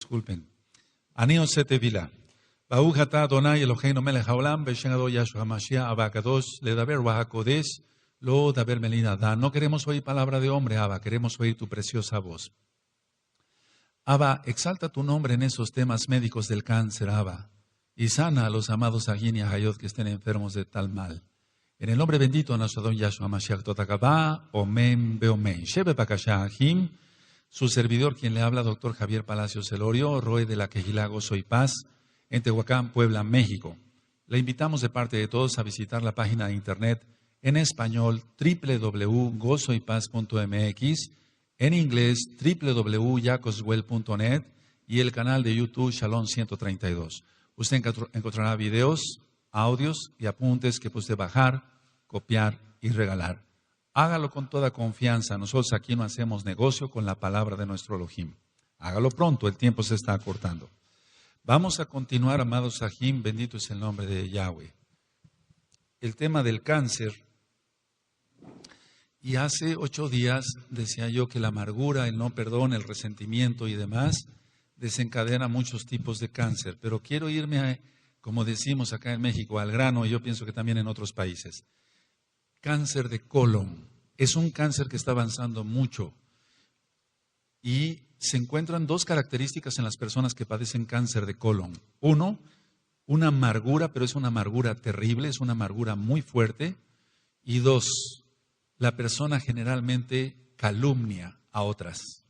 disculpen. Anio Setevila. Baruch atah Adonai Eloheinu melech haolam, b'shem Ado Yahshua HaMashiach, Abba Kadosh, ledaber Wahakodesh, lo daber melina Adán. No queremos oír palabra de hombre, Abba, queremos oír tu preciosa voz. Abba, exalta tu nombre en esos temas médicos del cáncer, Abba, y sana a los amados Agin y Ahayot que estén enfermos de tal mal. En el nombre bendito de nuestro Adón Yahshua HaMashiach Totakabá, Omen Beomen. Shebe Pakashah Ahim, su servidor, quien le habla, doctor Javier Palacios Elorio, Roe de la Quejilá Gozo y Paz, en Tehuacán, Puebla, México. Le invitamos de parte de todos a visitar la página de internet en español www.gozoypaz.mx, en inglés www.jacoswell.net y el canal de YouTube Shalom 132. Usted encontrará videos, audios y apuntes que puede bajar, copiar y regalar. Hágalo con toda confianza. Nosotros aquí no hacemos negocio con la palabra de nuestro Elohim. Hágalo pronto, el tiempo se está acortando. Vamos a continuar, amados Sahim, bendito es el nombre de Yahweh. El tema del cáncer. Y hace 8 días decía yo que la amargura, el no perdón, el resentimiento y demás desencadena muchos tipos de cáncer. Pero quiero irme, como decimos acá en México, al grano, y yo pienso que también en otros países. Cáncer de colon. Es un cáncer que está avanzando mucho. Y se encuentran 2 características en las personas que padecen cáncer de colon. 1, una amargura, pero es una amargura terrible, es una amargura muy fuerte. Y 2, la persona generalmente calumnia a otras.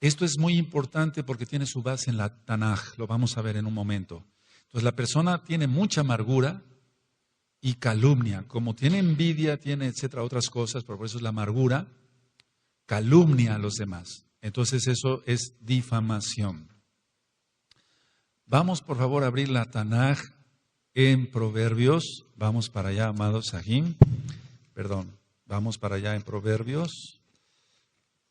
Esto es muy importante porque tiene su base en la Tanaj, lo vamos a ver en un momento. Entonces la persona tiene mucha amargura y calumnia, como tiene envidia, tiene etcétera, otras cosas, pero por eso es la amargura, calumnia a los demás. Entonces eso es difamación. Vamos por favor a abrir la Tanaj en Proverbios. Vamos para allá, amados Sahim. Vamos para allá en Proverbios.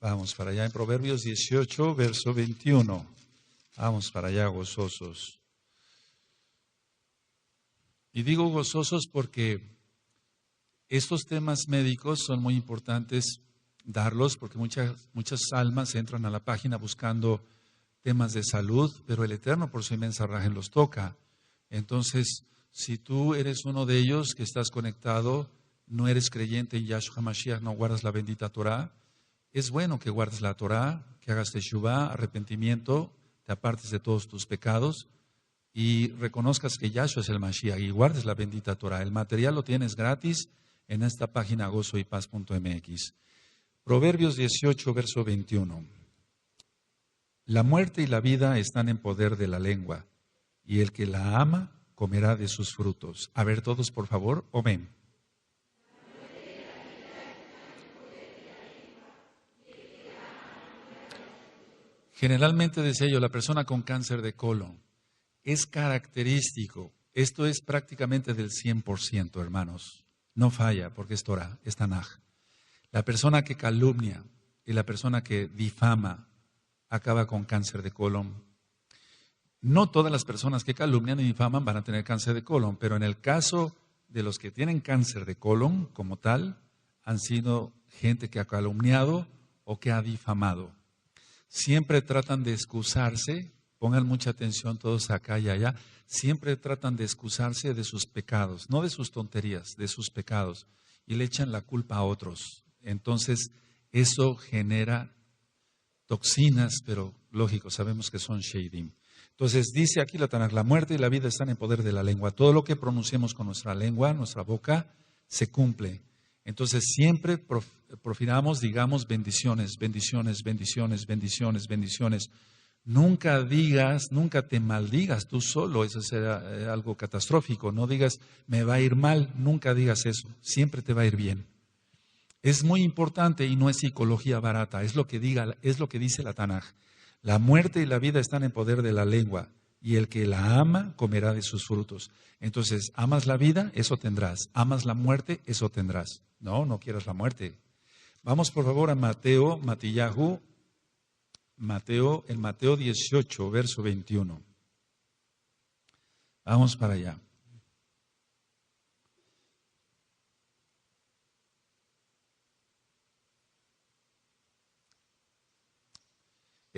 Vamos para allá en Proverbios 18, verso 21. Vamos para allá gozosos. Y digo gozosos porque estos temas médicos son muy importantes darlos, porque muchas almas entran a la página buscando temas de salud, pero el Eterno por su inmensa raja los toca. Entonces, si tú eres uno de ellos que estás conectado, no eres creyente en Yahshua HaMashiach, no guardas la bendita Torah, es bueno que guardes la Torah, que hagas teshuvá, arrepentimiento, te apartes de todos tus pecados y reconozcas que Yahshua es el Mashiach y guardes la bendita Torah. El material lo tienes gratis en esta página gozoypaz.mx. Proverbios 18, verso 21. La muerte y la vida están en poder de la lengua, y el que la ama comerá de sus frutos. A ver todos, por favor, amén. Generalmente, decía yo, la persona con cáncer de colon es característico. Esto es prácticamente del 100%, hermanos. No falla porque es Torah, es Tanaj. La persona que calumnia y la persona que difama acaba con cáncer de colon. No todas las personas que calumnian y difaman van a tener cáncer de colon, pero en el caso de los que tienen cáncer de colon como tal, han sido gente que ha calumniado o que ha difamado. Siempre tratan de excusarse, pongan mucha atención todos acá y allá, siempre tratan de excusarse de sus pecados, no de sus tonterías, de sus pecados, y le echan la culpa a otros. Entonces, eso genera toxinas, pero lógico, sabemos que son sheidim. Entonces, dice aquí la Tanaj, la muerte y la vida están en poder de la lengua. Todo lo que pronunciemos con nuestra lengua, nuestra boca, se cumple. Entonces, siempre profiramos, digamos, bendiciones, bendiciones, bendiciones, bendiciones, bendiciones. Nunca digas, nunca te maldigas tú solo, eso será algo catastrófico. No digas, me va a ir mal, nunca digas eso, siempre te va a ir bien. Es muy importante y no es psicología barata, es lo que dice la Tanaj. La muerte y la vida están en poder de la lengua, y el que la ama comerá de sus frutos. Entonces, amas la vida, eso tendrás. Amas la muerte, eso tendrás. No quieras la muerte. Vamos por favor a Mateo 18, verso 21. Vamos para allá.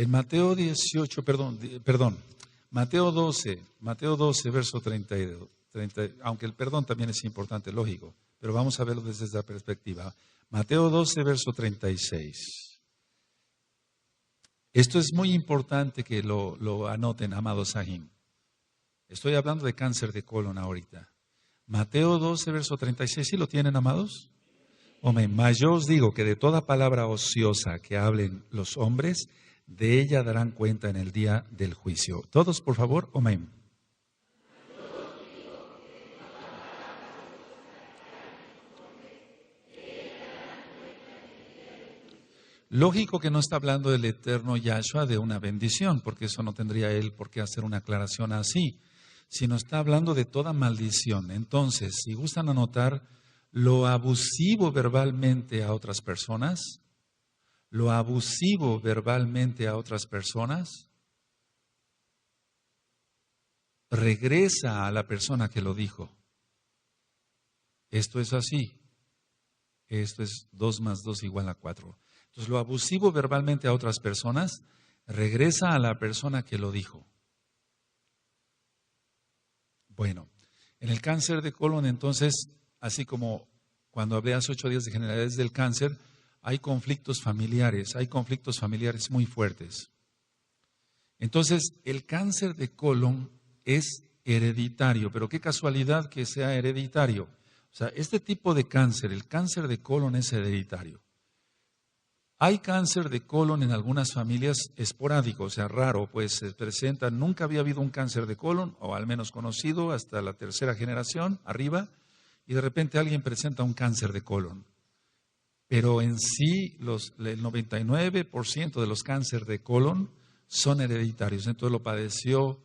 En Mateo 18, perdón, Mateo 12, verso 32, 30, aunque el perdón también es importante, lógico, pero vamos a verlo desde esa perspectiva. Mateo 12, verso 36. Esto es muy importante que lo anoten, amados Sahim. Estoy hablando de cáncer de colon ahorita. Mateo 12, verso 36, ¿sí lo tienen, amados? Amén. Mas yo os digo que de toda palabra ociosa que hablen los hombres, de ella darán cuenta en el día del juicio. Todos, por favor, amén. Lógico que no está hablando del eterno Yahshua de una bendición, porque eso no tendría él por qué hacer una aclaración así, sino está hablando de toda maldición. Entonces, si gustan anotar, lo abusivo verbalmente a otras personas, regresa a la persona que lo dijo. Esto es así. Esto es 2 más 2 igual a 4. Entonces, lo abusivo verbalmente a otras personas regresa a la persona que lo dijo. Bueno, en el cáncer de colon, entonces, así como cuando hablé hace 8 días de generalidades del cáncer, hay conflictos familiares muy fuertes. Entonces, el cáncer de colon es hereditario, pero qué casualidad que sea hereditario. O sea, este tipo de cáncer, el cáncer de colon es hereditario. Hay cáncer de colon en algunas familias esporádico, o sea, raro, pues se presenta, nunca había habido un cáncer de colon, o al menos conocido, hasta la 3ª generación, arriba, y de repente alguien presenta un cáncer de colon. Pero en sí, el 99% de los cánceres de colon son hereditarios. Entonces lo padeció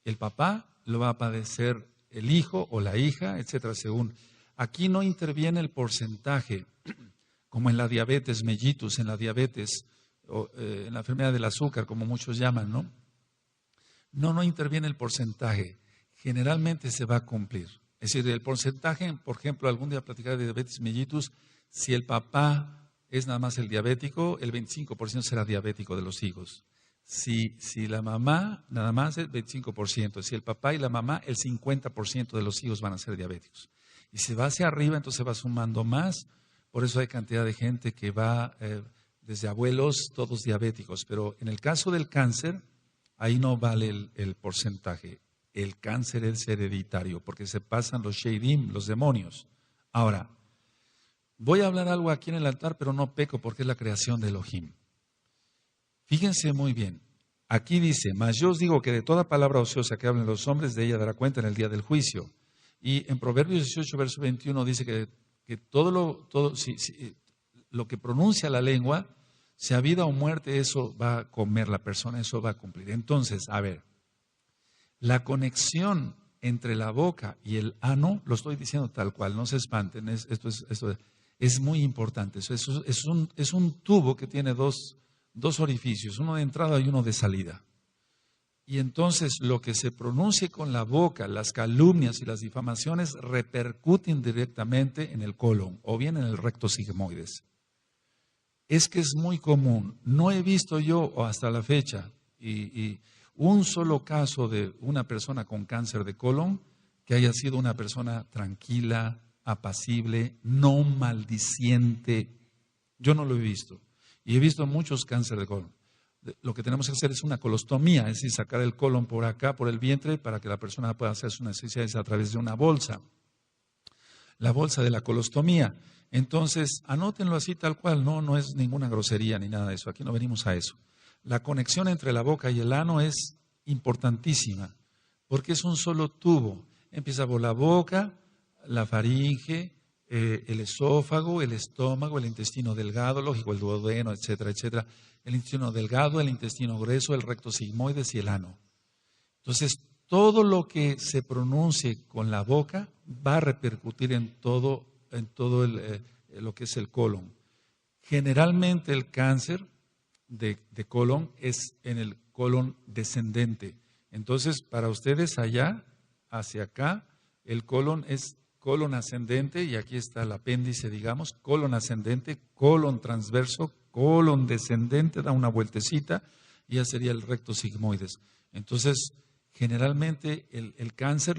el papá, lo va a padecer el hijo o la hija, etcétera, según. Aquí no interviene el porcentaje, como en la diabetes mellitus, en la diabetes, o en la enfermedad del azúcar, como muchos llaman, ¿no? No interviene el porcentaje. Generalmente se va a cumplir. Es decir, el porcentaje, por ejemplo, algún día platicaré de diabetes mellitus, si el papá es nada más el diabético, el 25% será diabético de los hijos. Si la mamá, nada más el 25%. Si el papá y la mamá, el 50% de los hijos van a ser diabéticos. Y si va hacia arriba, entonces va sumando más. Por eso hay cantidad de gente que va, desde abuelos, todos diabéticos. Pero en el caso del cáncer, ahí no vale el porcentaje. El cáncer es hereditario, porque se pasan los sheidim, los demonios. Ahora, voy a hablar algo aquí en el altar, pero no peco porque es la creación de Elohim. Fíjense muy bien. Aquí dice, mas yo os digo que de toda palabra ociosa que hablen los hombres, de ella dará cuenta en el día del juicio. Y en Proverbios 18, verso 21 dice que todo lo que pronuncia la lengua, sea vida o muerte, eso va a comer la persona, eso va a cumplir. Entonces, a ver, la conexión entre la boca y el ano, lo estoy diciendo tal cual, no se espanten, esto es muy importante. Es un tubo que tiene dos orificios, uno de entrada y uno de salida. Y entonces lo que se pronuncie con la boca, las calumnias y las difamaciones repercuten directamente en el colon o bien en el recto sigmoides. Es que es muy común. No he visto yo hasta la fecha y un solo caso de una persona con cáncer de colon que haya sido una persona tranquila, apacible, no maldiciente. Yo no lo he visto. Y he visto muchos cánceres de colon. Lo que tenemos que hacer es una colostomía, es decir, sacar el colon por acá, por el vientre, para que la persona pueda hacer sus necesidades a través de una bolsa. La bolsa de la colostomía. Entonces, anótenlo así tal cual, no es ninguna grosería ni nada de eso, aquí no venimos a eso. La conexión entre la boca y el ano es importantísima, porque es un solo tubo. Empieza por la boca, la faringe, el esófago, el estómago, el intestino delgado, lógico, el duodeno, etcétera, etcétera. El intestino delgado, el intestino grueso, el recto sigmoides y el ano. Entonces, todo lo que se pronuncie con la boca va a repercutir en todo lo que es el colon. Generalmente el cáncer de colon es en el colon descendente. Entonces, para ustedes allá, hacia acá, el colon es colon ascendente, y aquí está el apéndice, digamos, colon ascendente, colon transverso, colon descendente, da una vueltecita, y ya sería el recto sigmoides. Entonces, generalmente el cáncer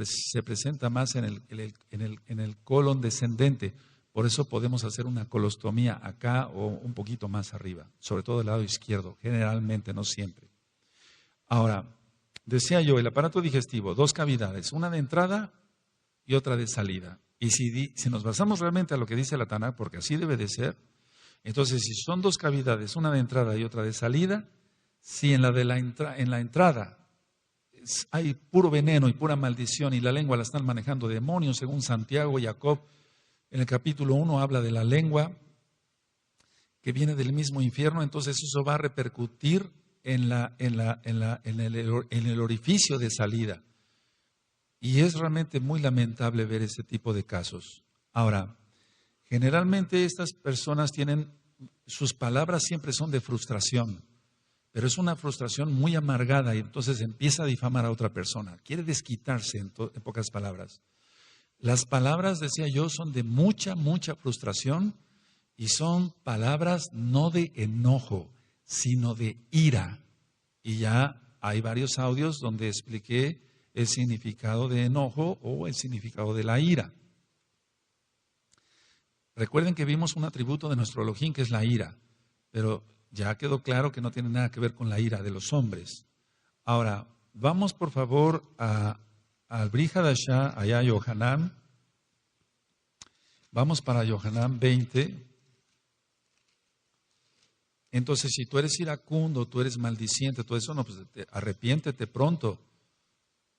se presenta más en el colon descendente. Por eso podemos hacer una colostomía acá o un poquito más arriba, sobre todo del lado izquierdo, generalmente, no siempre. Ahora, decía yo, el aparato digestivo, 2 cavidades, una de entrada y otra de salida. Y si nos basamos realmente a lo que dice la Tanakh, porque así debe de ser, entonces si son 2 cavidades, una de entrada y otra de salida, si en la entrada hay puro veneno y pura maldición y la lengua la están manejando demonios, según Santiago y Jacob, en el capítulo 1 habla de la lengua que viene del mismo infierno, entonces eso va a repercutir en el orificio de salida. Y es realmente muy lamentable ver ese tipo de casos. Ahora, generalmente estas personas sus palabras siempre son de frustración, pero es una frustración muy amargada y entonces empieza a difamar a otra persona. Quiere desquitarse en pocas palabras. Las palabras, decía yo, son de mucha, mucha frustración y son palabras no de enojo, sino de ira. Y ya hay varios audios donde expliqué el significado de enojo o el significado de la ira. Recuerden que vimos un atributo de nuestro Elohim que es la ira, pero ya quedó claro que no tiene nada que ver con la ira de los hombres. Ahora, vamos por favor al Brit Hadashah, allá a Yohanan. Vamos para Yohanan 20. Entonces, si tú eres iracundo, tú eres maldiciente, todo eso, no, pues arrepiéntete pronto,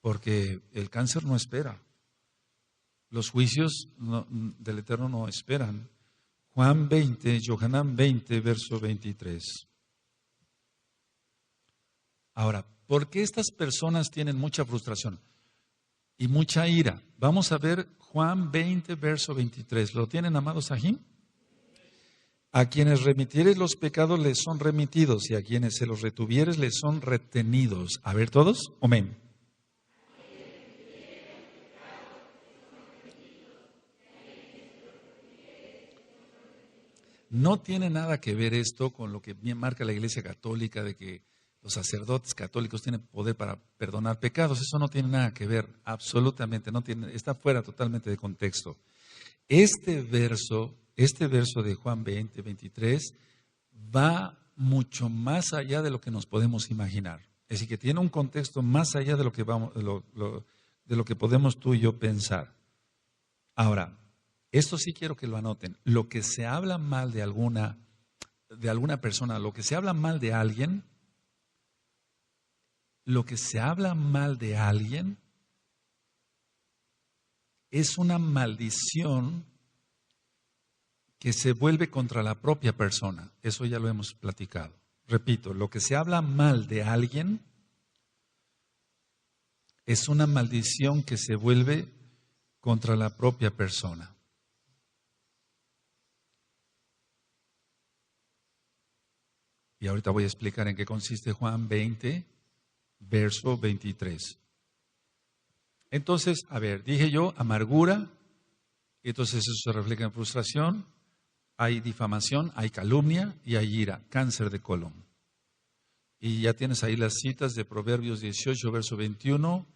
porque el cáncer no espera. Los juicios del Eterno no esperan. Juan 20, Yohanan 20, verso 23. Ahora, ¿por qué estas personas tienen mucha frustración y mucha ira? Vamos a ver Juan 20, verso 23. ¿Lo tienen, amados Sahim? A quienes remitieres los pecados les son remitidos y a quienes se los retuvieres les son retenidos. A ver todos, amén. No tiene nada que ver esto con lo que marca la Iglesia Católica de que los sacerdotes católicos tienen poder para perdonar pecados. Eso no tiene nada que ver, absolutamente, está fuera totalmente de contexto. Este verso de Juan 20, 23 va mucho más allá de lo que nos podemos imaginar. Es decir, que tiene un contexto más allá de lo que de lo que podemos tú y yo pensar. Ahora, esto sí quiero que lo anoten. Lo que se habla mal de alguna persona, lo que se habla mal de alguien, es una maldición que se vuelve contra la propia persona. Eso ya lo hemos platicado. Repito, lo que se habla mal de alguien es una maldición que se vuelve contra la propia persona. Y ahorita voy a explicar en qué consiste Juan 20, verso 23. Entonces, a ver, dije yo, amargura, y entonces eso se refleja en frustración, hay difamación, hay calumnia y hay ira, cáncer de colon. Y ya tienes ahí las citas de Proverbios 18, verso 21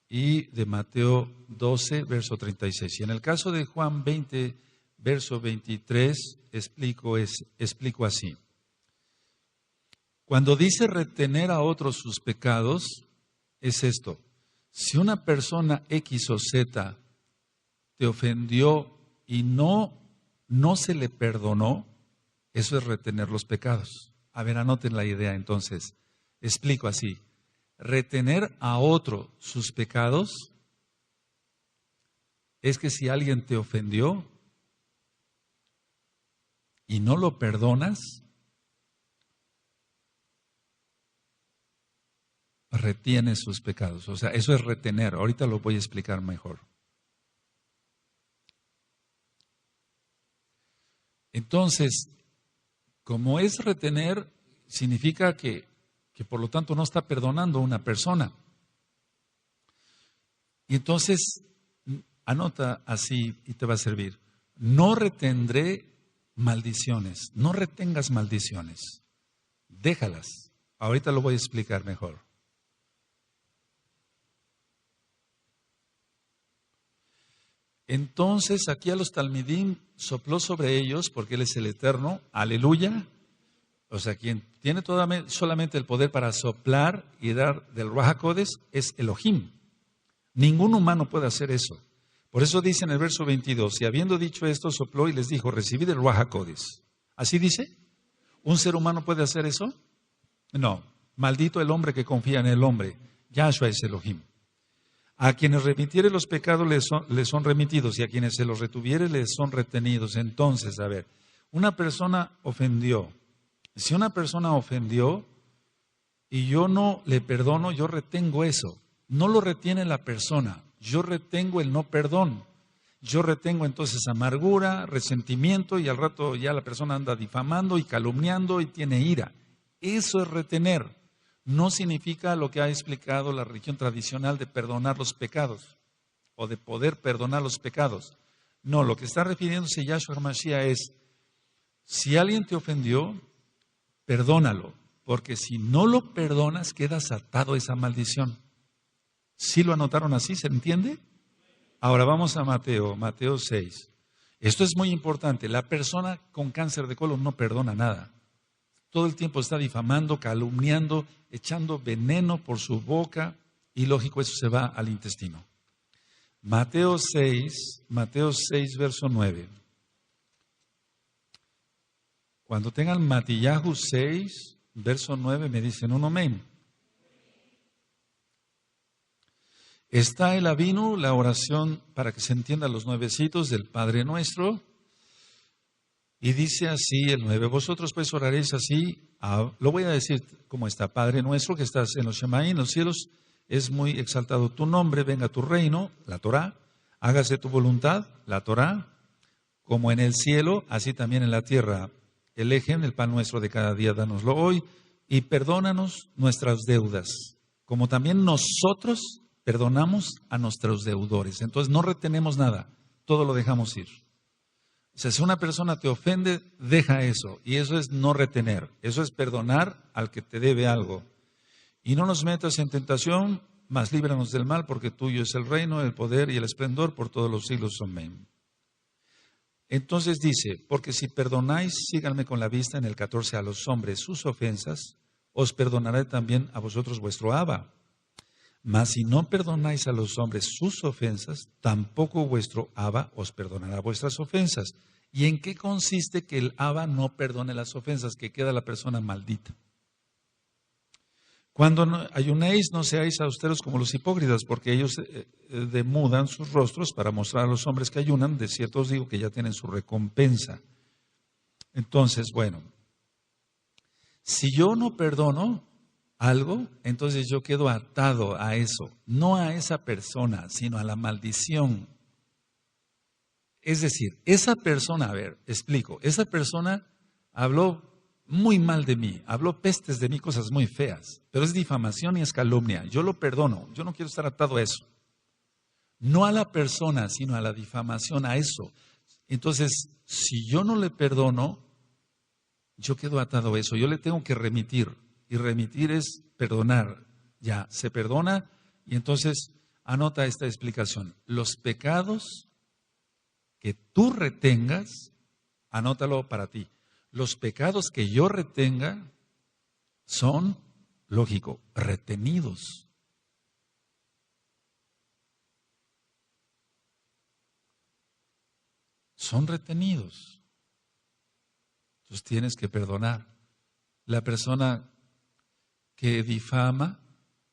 y de Mateo 12, verso 36. Y en el caso de Juan 20, verso 23, explico así. Cuando dice retener a otros sus pecados, es esto. Si una persona X o Z te ofendió y no se le perdonó, eso es retener los pecados. A ver, anoten la idea entonces. Explico así. Retener a otro sus pecados es que si alguien te ofendió y no lo perdonas, retienes sus pecados. O sea, eso es retener. Ahorita lo voy a explicar mejor. Entonces, como es retener, significa que por lo tanto no está perdonando a una persona. Y entonces, anota así y te va a servir. No retendré maldiciones. No retengas maldiciones. Déjalas. Ahorita lo voy a explicar mejor. Entonces aquí a los talmidim sopló sobre ellos, porque Él es el Eterno, aleluya. O sea, quien tiene solamente el poder para soplar y dar del Ruach HaKodesh es Elohim. Ningún humano puede hacer eso. Por eso dice en el verso 22, y habiendo dicho esto, sopló y les dijo, recibid el Ruach HaKodesh. ¿Así dice? ¿Un ser humano puede hacer eso? No. Maldito el hombre que confía en el hombre. Yahshua es Elohim. A quienes remitiere los pecados les son remitidos, y a quienes se los retuviere les son retenidos. Entonces, a ver, una persona ofendió. Si una persona ofendió y yo no le perdono, yo retengo eso. No lo retiene la persona, yo retengo el no perdón. Yo retengo entonces amargura, resentimiento, y al rato ya la persona anda difamando y calumniando y tiene ira. Eso es retener. No significa lo que ha explicado la religión tradicional de perdonar los pecados o de poder perdonar los pecados. No, lo que está refiriéndose Yahshua HaMashiach es, si alguien te ofendió, perdónalo, porque si no lo perdonas, quedas atado a esa maldición. ¿Sí lo anotaron así? ¿Se entiende? Ahora vamos a Mateo 6. Esto es muy importante. La persona con cáncer de colon no perdona nada. Todo el tiempo está difamando, calumniando, echando veneno por su boca, y lógico, eso se va al intestino. Mateo 6, verso 9. Cuando tengan Matillahu 6, verso 9, me dicen un amén. Está el Avinu, la oración, para que se entienda, los nuevecitos del Padre Nuestro. Y dice así el 9, vosotros pues oraréis así, lo voy a decir como está: Padre nuestro que estás en los Shemaim, en los cielos, es muy exaltado tu nombre, venga tu reino, la Torá, hágase tu voluntad, la Torá, como en el cielo, así también en la tierra. El ejem, el pan nuestro de cada día, dánoslo hoy, y perdónanos nuestras deudas, como también nosotros perdonamos a nuestros deudores. Entonces no retenemos nada, todo lo dejamos ir. O sea, si una persona te ofende, deja eso. Y eso es no retener. Eso es perdonar al que te debe algo. Y no nos metas en tentación, mas líbranos del mal, porque tuyo es el reino, el poder y el esplendor por todos los siglos. Amén. Entonces dice, porque si perdonáis, síganme con la vista en el 14, a los hombres sus ofensas, os perdonaré también a vosotros vuestro Abba. Mas si no perdonáis a los hombres sus ofensas, tampoco vuestro Abba os perdonará vuestras ofensas. ¿Y en qué consiste que el Abba no perdone las ofensas? Que queda la persona maldita. Cuando ayunéis, no seáis austeros como los hipócritas, porque ellos demudan sus rostros para mostrar a los hombres que ayunan. De cierto os digo que ya tienen su recompensa. Entonces, bueno, si yo no perdono algo, entonces yo quedo atado a eso, no a esa persona, sino a la maldición. Es decir, esa persona, a ver, explico, esa persona habló muy mal de mí, habló pestes de mí, cosas muy feas, pero es difamación y es calumnia. Yo lo perdono, yo no quiero estar atado a eso. No a la persona, sino a la difamación, a eso. Entonces, si yo no le perdono, yo quedo atado a eso, yo le tengo que remitir. Y remitir es perdonar. Ya, se perdona. Y entonces anota esta explicación. Los pecados que tú retengas, anótalo para ti. Los pecados que yo retenga son, lógico, retenidos. Son retenidos. Entonces tienes que perdonar. La persona que difama,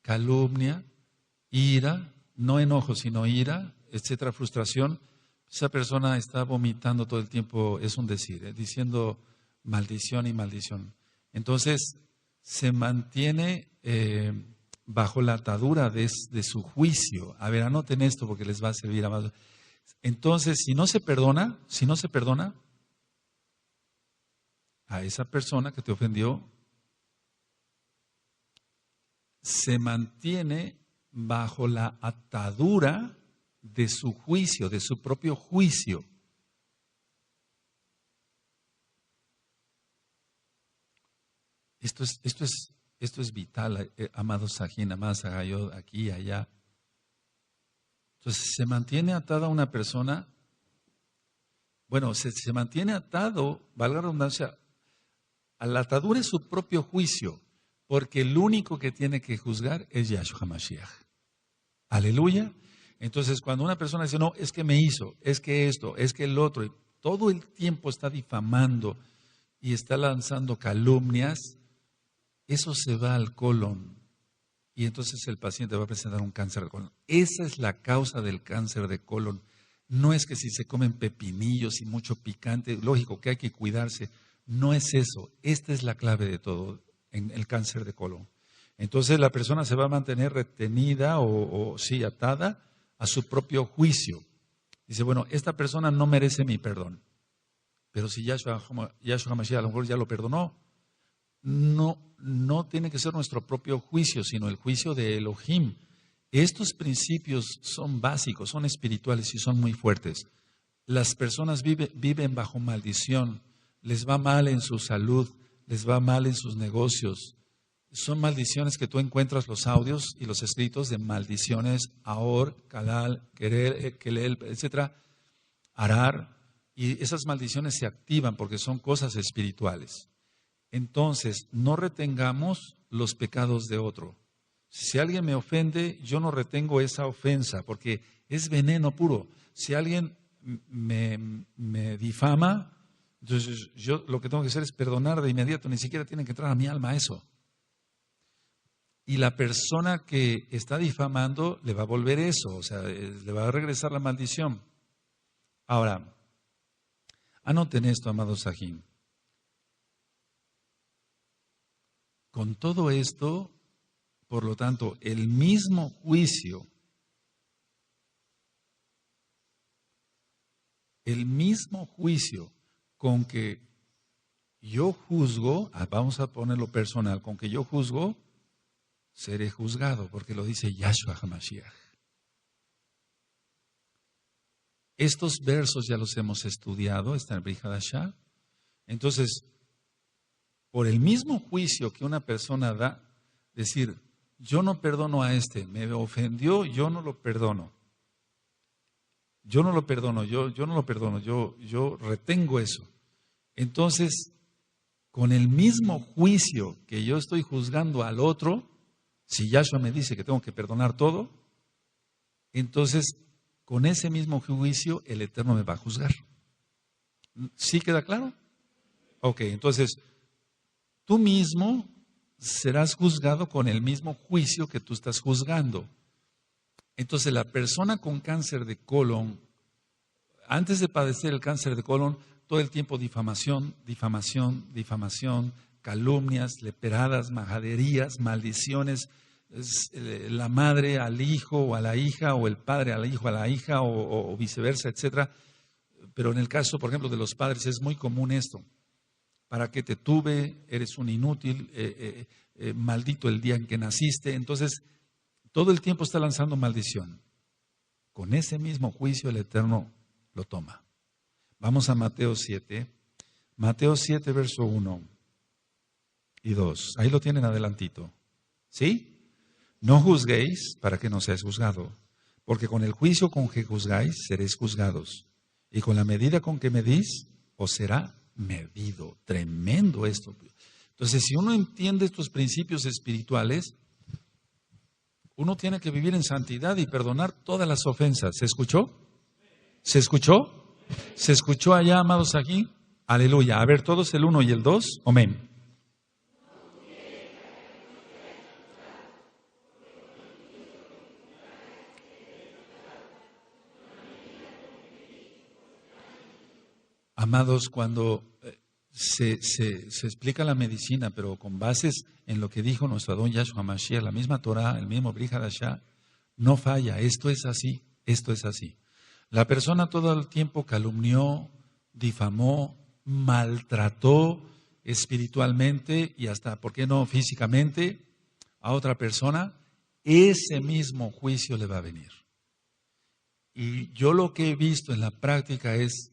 calumnia, ira, no enojo, sino ira, etcétera, frustración, esa persona está vomitando todo el tiempo, es un decir, diciendo maldición y maldición. Entonces, se mantiene bajo la atadura de su juicio. A ver, anoten esto porque les va a servir a más. Entonces, si no se perdona a esa persona que te ofendió, se mantiene bajo la atadura de su juicio, de su propio juicio. Esto es Esto es vital, amados Sajín, amadas Agayot, aquí y allá. Entonces, se mantiene atada una persona, bueno, se mantiene atado, valga la redundancia, a la atadura es su propio juicio, porque el único que tiene que juzgar es Yahshua HaMashiach. Aleluya. Entonces, cuando una persona dice, no, es que me hizo, es que esto, es que el otro, y todo el tiempo está difamando y está lanzando calumnias, eso se va al colon y entonces el paciente va a presentar un cáncer de colon. Esa es la causa del cáncer de colon. No es que si se comen pepinillos y mucho picante, lógico que hay que cuidarse. No es eso. Esta es la clave de todo en el cáncer de colon. Entonces la persona se va a mantener retenida o sí, atada a su propio juicio. Dice, bueno, esta persona no merece mi perdón. Pero si Yahshua HaMashiach a lo mejor ya lo perdonó, no tiene que ser nuestro propio juicio, sino el juicio de Elohim. Estos principios son básicos, son espirituales y son muy fuertes. Las personas viven bajo maldición, les va mal en su salud, les va mal en sus negocios. Son maldiciones que tú encuentras los audios y los escritos de maldiciones, Ahor, Kalal, Kelel, etcétera, Arar, y esas maldiciones se activan porque son cosas espirituales. Entonces, no retengamos los pecados de otro. Si alguien me ofende, yo no retengo esa ofensa, porque es veneno puro. Si alguien me difama, entonces yo lo que tengo que hacer es perdonar de inmediato, ni siquiera tiene que entrar a mi alma eso. Y la persona que está difamando le va a volver eso, o sea, le va a regresar la maldición. Ahora, anoten esto, amados Sajín. Con todo esto, por lo tanto, el mismo juicio con que yo juzgo, vamos a ponerlo personal, con que yo juzgo, seré juzgado, porque lo dice Yahshua HaMashiach. Estos versos ya los hemos estudiado, está en el Brit Hadashah. Entonces, por el mismo juicio que una persona da, decir, yo no perdono a este, me ofendió, yo no lo perdono. Yo no lo perdono, yo no lo perdono, yo retengo eso. Entonces, con el mismo juicio que yo estoy juzgando al otro, si Yahshua me dice que tengo que perdonar todo, entonces con ese mismo juicio el Eterno me va a juzgar. ¿Sí queda claro? Ok, entonces tú mismo serás juzgado con el mismo juicio que tú estás juzgando. Entonces la persona con cáncer de colon, antes de padecer el cáncer de colon, todo el tiempo difamación, calumnias, leperadas, majaderías, maldiciones, la madre al hijo o a la hija, o el padre al hijo a la hija, o viceversa, etcétera. Pero en el caso, por ejemplo, de los padres es muy común esto. ¿Para qué te tuve? Eres un inútil, maldito el día en que naciste. Entonces, todo el tiempo está lanzando maldición. Con ese mismo juicio el Eterno lo toma. Vamos a Mateo 7. Mateo 7, verso 1 y 2. Ahí lo tienen adelantito. ¿Sí? No juzguéis para que no seáis juzgado, porque con el juicio con que juzgáis seréis juzgados, y con la medida con que medís os será medido. Tremendo esto. Entonces, si uno entiende estos principios espirituales, uno tiene que vivir en santidad y perdonar todas las ofensas. ¿Se escuchó? ¿Se escuchó? ¿Se escuchó allá, amados, aquí? Aleluya. A ver, todos el 1 y el 2. Amén. Amados, cuando se explica la medicina, pero con bases en lo que dijo nuestro Adón Yahshua Mashiach, la misma Torah, el mismo Brit Hadashah, no falla. Esto es así, esto es así. La persona todo el tiempo calumnió, difamó, maltrató espiritualmente y hasta, ¿por qué no físicamente, a otra persona? Ese mismo juicio le va a venir. Y yo lo que he visto en la práctica es,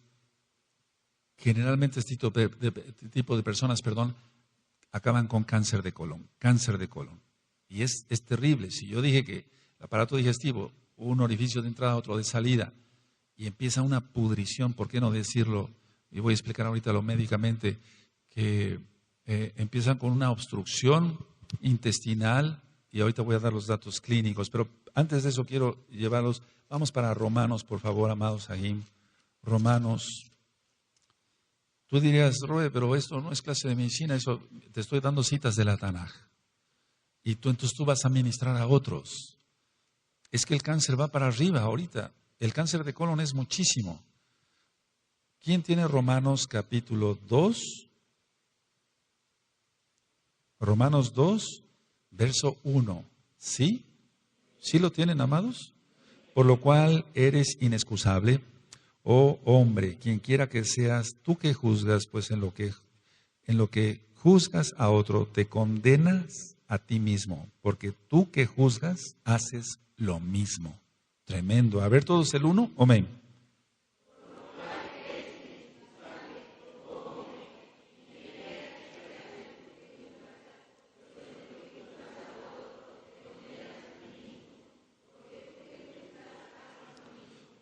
generalmente este tipo de personas, acaban con cáncer de colon, cáncer de colon. Y es terrible. Si yo dije que el aparato digestivo, un orificio de entrada, otro de salida, y empieza una pudrición, ¿por qué no decirlo? Y voy a explicar ahorita lo médicamente, que empiezan con una obstrucción intestinal, y ahorita voy a dar los datos clínicos, pero antes de eso quiero llevarlos, vamos para Romanos, por favor, amados Sahim. Romanos. Tú dirías, Roe, pero esto no es clase de medicina, eso te estoy dando citas de la Tanaj. Y entonces tú vas a ministrar a otros. Es que el cáncer va para arriba ahorita. El cáncer de colon es muchísimo. ¿Quién tiene Romanos capítulo 2? Romanos 2, verso 1. ¿Sí? ¿Sí lo tienen, amados? Por lo cual eres inexcusable, oh hombre, quien quiera que seas, tú que juzgas, pues en lo que juzgas a otro, te condenas a ti mismo, porque tú que juzgas, haces lo mismo. Tremendo. A ver todos el 1, amén.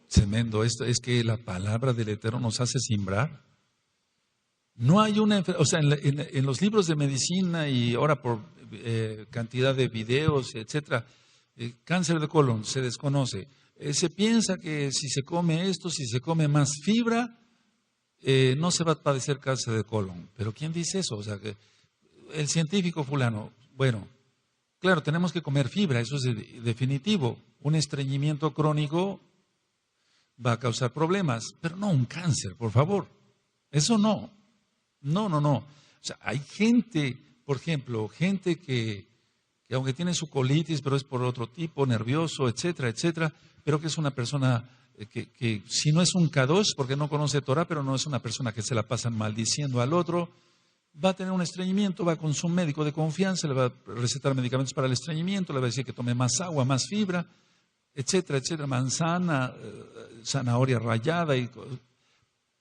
Tremendo. Esto es que la palabra del Eterno nos hace simbrar. No hay una enfermedad, o sea, en los libros de medicina y ahora por cantidad de videos, etcétera, cáncer de colon se desconoce. Se piensa que si se come esto, si se come más fibra, no se va a padecer cáncer de colon. Pero ¿quién dice eso? O sea, que el científico fulano, bueno, claro, tenemos que comer fibra, eso es definitivo. Un estreñimiento crónico va a causar problemas, pero no un cáncer, por favor. Eso no. No. O sea, hay gente, por ejemplo, gente que aunque tiene su colitis, pero es por otro tipo, nervioso, etcétera, pero que es una persona que si no es un K2, porque no conoce Torah, pero no es una persona que se la pasa maldiciendo al otro, va a tener un estreñimiento, va con su médico de confianza, le va a recetar medicamentos para el estreñimiento, le va a decir que tome más agua, más fibra, etcétera, manzana, zanahoria rallada,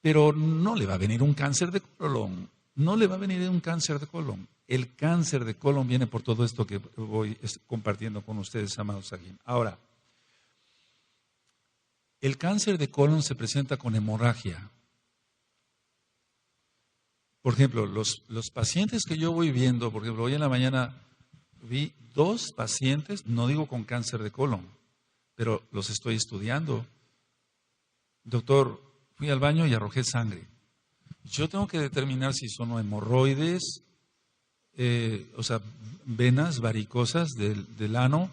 pero no le va a venir un cáncer de colon, no le va a venir un cáncer de colon. El cáncer de colon viene por todo esto que voy compartiendo con ustedes, amados Sahim. Ahora, el cáncer de colon se presenta con hemorragia. Por ejemplo, los pacientes que yo voy viendo, por ejemplo, hoy en la mañana vi 2 pacientes, no digo con cáncer de colon, pero los estoy estudiando. Doctor, fui al baño y arrojé sangre. Yo tengo que determinar si son hemorroides, o sea, venas varicosas del ano.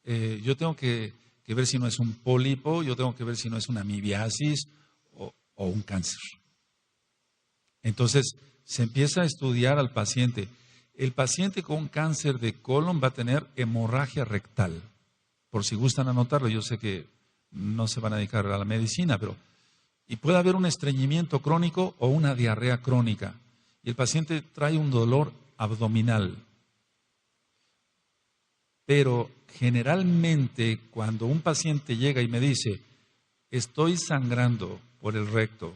Yo tengo que ver si no es un pólipo, yo tengo que ver si no es una amibiasis o un cáncer. Entonces, se empieza a estudiar al paciente. El paciente con cáncer de colon va a tener hemorragia rectal. Por si gustan anotarlo, yo sé que no se van a dedicar a la medicina, y puede haber un estreñimiento crónico o una diarrea crónica. Y el paciente trae un dolor abdominal. Pero generalmente cuando un paciente llega y me dice, estoy sangrando por el recto,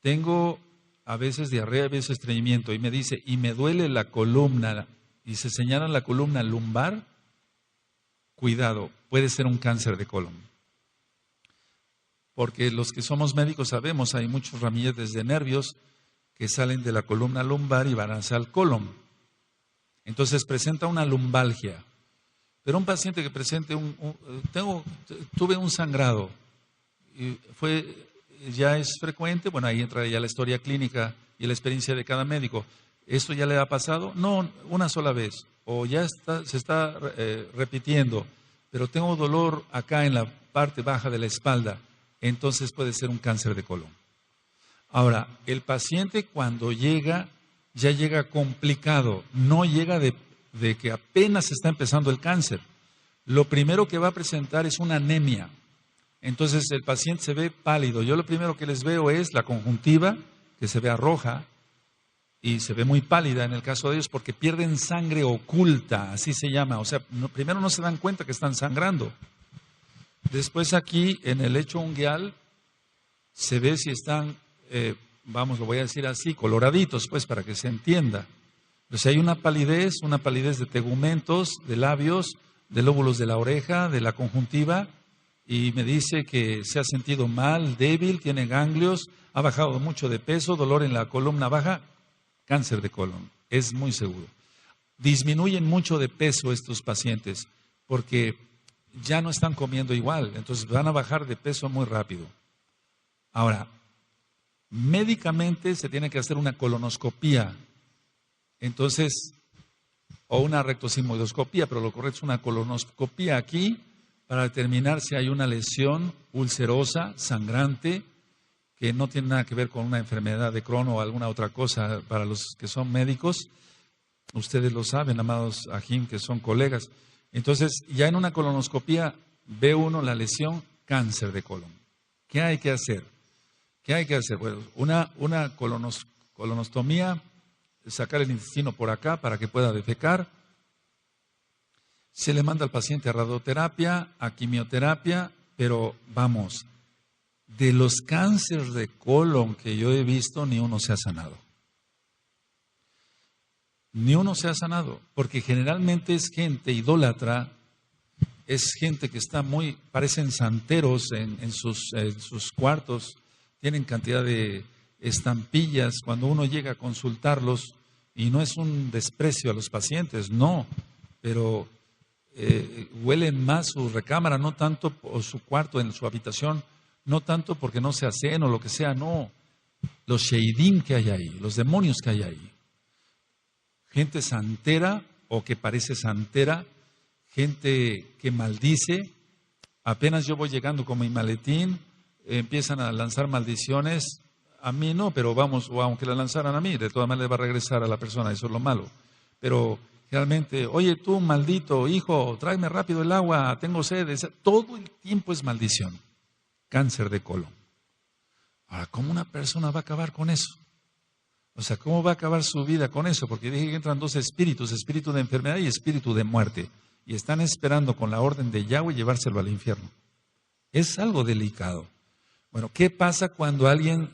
tengo a veces diarrea, a veces estreñimiento, y me dice, y me duele la columna, y se señala la columna lumbar, cuidado, puede ser un cáncer de colon. Porque los que somos médicos sabemos, hay muchos ramilletes de nervios que salen de la columna lumbar y van hacia el colon. Entonces presenta una lumbalgia. Pero un paciente que presente tuve un sangrado, y ya es frecuente, bueno, ahí entra ya la historia clínica y la experiencia de cada médico. ¿Esto ya le ha pasado? No, una sola vez. O ya se está repitiendo, pero tengo dolor acá en la parte baja de la espalda. Entonces puede ser un cáncer de colon. Ahora, el paciente cuando llega, ya llega complicado, no llega de que apenas está empezando el cáncer. Lo primero que va a presentar es una anemia. Entonces el paciente se ve pálido. Yo lo primero que les veo es la conjuntiva, que se ve roja y se ve muy pálida en el caso de ellos porque pierden sangre oculta, así se llama. O sea, primero no se dan cuenta que están sangrando. Después aquí en el lecho unguial se ve si están, lo voy a decir así, coloraditos, pues para que se entienda. Entonces hay una palidez de tegumentos, de labios, de lóbulos de la oreja, de la conjuntiva, y me dice que se ha sentido mal, débil, tiene ganglios, ha bajado mucho de peso, dolor en la columna baja, cáncer de colon, es muy seguro. Disminuyen mucho de peso estos pacientes porque ya no están comiendo igual, entonces van a bajar de peso muy rápido. Ahora, médicamente se tiene que hacer una colonoscopía, entonces, o una rectosigmoidoscopía, pero lo correcto es una colonoscopía aquí para determinar si hay una lesión ulcerosa, sangrante, que no tiene nada que ver con una enfermedad de Crohn o alguna otra cosa para los que son médicos. Ustedes lo saben, amados Ajim, que son colegas. Entonces, ya en una colonoscopía ve uno la lesión cáncer de colon. ¿Qué hay que hacer? ¿Qué hay que hacer? Bueno, una colonostomía, sacar el intestino por acá para que pueda defecar. Se le manda al paciente a radioterapia, a quimioterapia, pero vamos, de los cánceres de colon que yo he visto, ni uno se ha sanado. Ni uno se ha sanado, porque generalmente es gente idólatra, es gente que está parecen santeros en sus cuartos, tienen cantidad de estampillas cuando uno llega a consultarlos, y no es un desprecio a los pacientes, no, pero huelen más su recámara, no tanto, o su cuarto en su habitación, no tanto porque no se hacen o lo que sea, no, los sheidim que hay ahí, los demonios que hay ahí. Gente santera o que parece santera, gente que maldice. Apenas yo voy llegando con mi maletín, empiezan a lanzar maldiciones. A mí no, pero vamos, o aunque la lanzaran a mí, de todas maneras va a regresar a la persona, eso es lo malo. Pero realmente, oye tú maldito hijo, tráeme rápido el agua, tengo sed. Todo el tiempo es maldición. Cáncer de colon. Ahora, ¿cómo una persona va a acabar con eso? O sea, ¿cómo va a acabar su vida con eso? Porque dije que entran dos espíritus, espíritu de enfermedad y espíritu de muerte. Y están esperando con la orden de Yahweh llevárselo al infierno. Es algo delicado. Bueno, ¿qué pasa cuando alguien,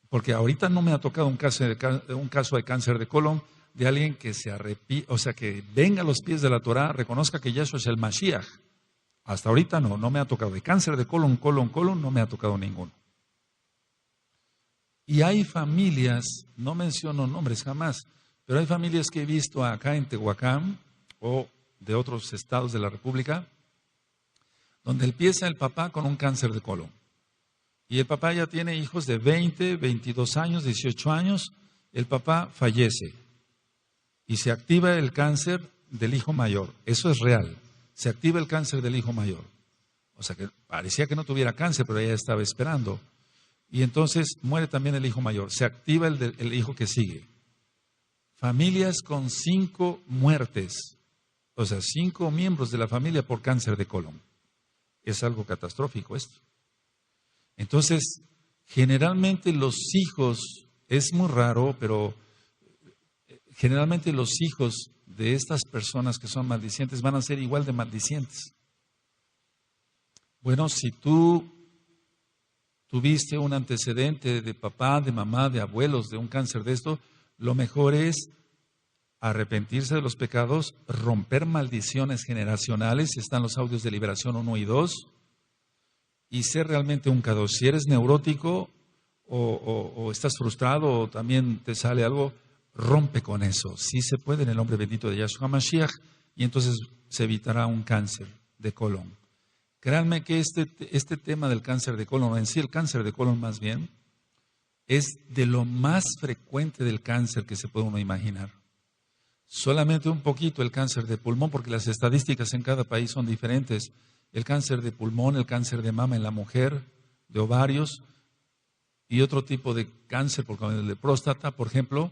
porque ahorita no me ha tocado un caso de cáncer de colon, de alguien que se arrepiente, o sea, que venga a los pies de la Torah, reconozca que Yahshua es el Mashiach? Hasta ahorita no me ha tocado. De cáncer de colon, no me ha tocado ninguno. Y hay familias, no menciono nombres jamás, pero hay familias que he visto acá en Tehuacán o de otros estados de la República, donde empieza el papá con un cáncer de colon. Y el papá ya tiene hijos de 20, 22 años, 18 años, el papá fallece. Y se activa el cáncer del hijo mayor. Eso es real. Se activa el cáncer del hijo mayor. O sea que parecía que no tuviera cáncer, pero ella estaba esperando. Y entonces muere también el hijo mayor. Se activa el hijo que sigue. Familias con 5 muertes. O sea, 5 miembros de la familia por cáncer de colon. Es algo catastrófico esto. Entonces, generalmente los hijos, es muy raro, pero generalmente los hijos de estas personas que son maldicientes van a ser igual de maldicientes. Bueno, si tú tuviste un antecedente de papá, de mamá, de abuelos, de un cáncer de esto, lo mejor es arrepentirse de los pecados, romper maldiciones generacionales, están los audios de liberación 1 y 2, y ser realmente un K2. Si eres neurótico o estás frustrado o también te sale algo, rompe con eso. Sí se puede en el nombre bendito de Yahshua Mashiach, y entonces se evitará un cáncer de colon. Créanme que este tema del cáncer de colon, en sí el cáncer de colon más bien, es de lo más frecuente del cáncer que se puede uno imaginar. Solamente un poquito el cáncer de pulmón, porque las estadísticas en cada país son diferentes. El cáncer de pulmón, el cáncer de mama en la mujer, de ovarios, y otro tipo de cáncer, porque el de próstata, por ejemplo,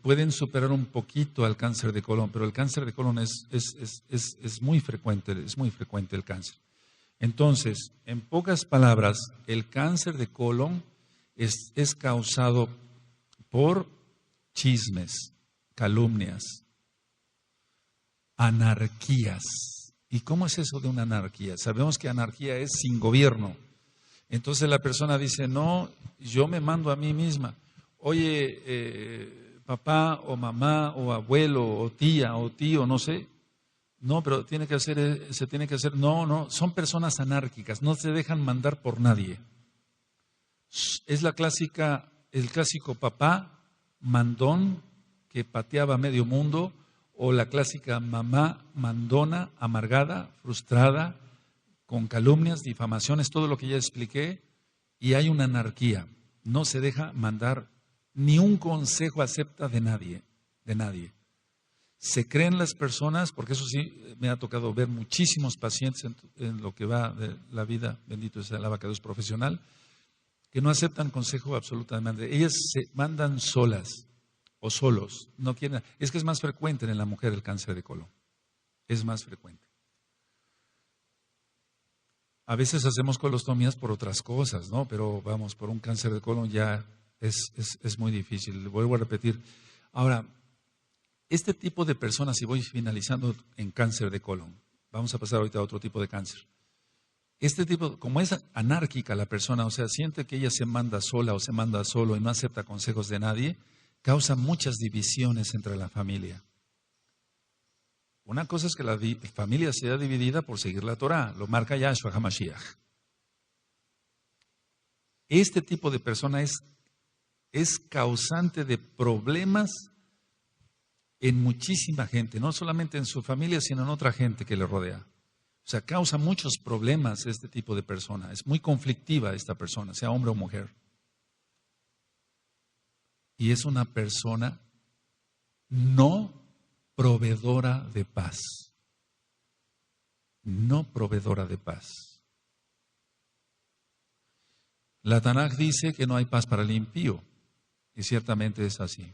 pueden superar un poquito al cáncer de colon, pero el cáncer de colon es muy frecuente el cáncer. Entonces, en pocas palabras, el cáncer de colon es causado por chismes, calumnias, anarquías. ¿Y cómo es eso de una anarquía? Sabemos que anarquía es sin gobierno. Entonces la persona dice, no, yo me mando a mí misma. Oye, papá o mamá o abuelo o tía o tío, no sé. No, pero se tiene que hacer. No, son personas anárquicas, no se dejan mandar por nadie. Es el clásico papá mandón que pateaba a medio mundo, o la clásica mamá mandona, amargada, frustrada, con calumnias, difamaciones, todo lo que ya expliqué, y hay una anarquía. No se deja mandar, ni un consejo acepta de nadie, de nadie. Se creen las personas, porque eso sí, me ha tocado ver muchísimos pacientes en lo que va de la vida, bendito sea el abacados profesional, que no aceptan consejo absolutamente. Ellas se mandan solas o solos, no quieren. Es que es más frecuente en la mujer el cáncer de colon, es más frecuente. A veces hacemos colostomías por otras cosas, ¿no? Pero vamos, por un cáncer de colon ya es muy difícil. Vuelvo a repetir. Ahora, este tipo de personas, y voy finalizando en cáncer de colon, vamos a pasar ahorita a otro tipo de cáncer. Este tipo, como es anárquica la persona, o sea, siente que ella se manda sola o se manda solo y no acepta consejos de nadie, causa muchas divisiones entre la familia. Una cosa es que la familia sea dividida por seguir la Torá, lo marca Yahshua HaMashiach. Este tipo de persona es causante de problemas en muchísima gente, no solamente en su familia, sino en otra gente que le rodea. O sea, causa muchos problemas este tipo de persona. Es muy conflictiva esta persona, sea hombre o mujer. Y es una persona no proveedora de paz. No proveedora de paz. La Tanaj dice que no hay paz para el impío. Y ciertamente es así.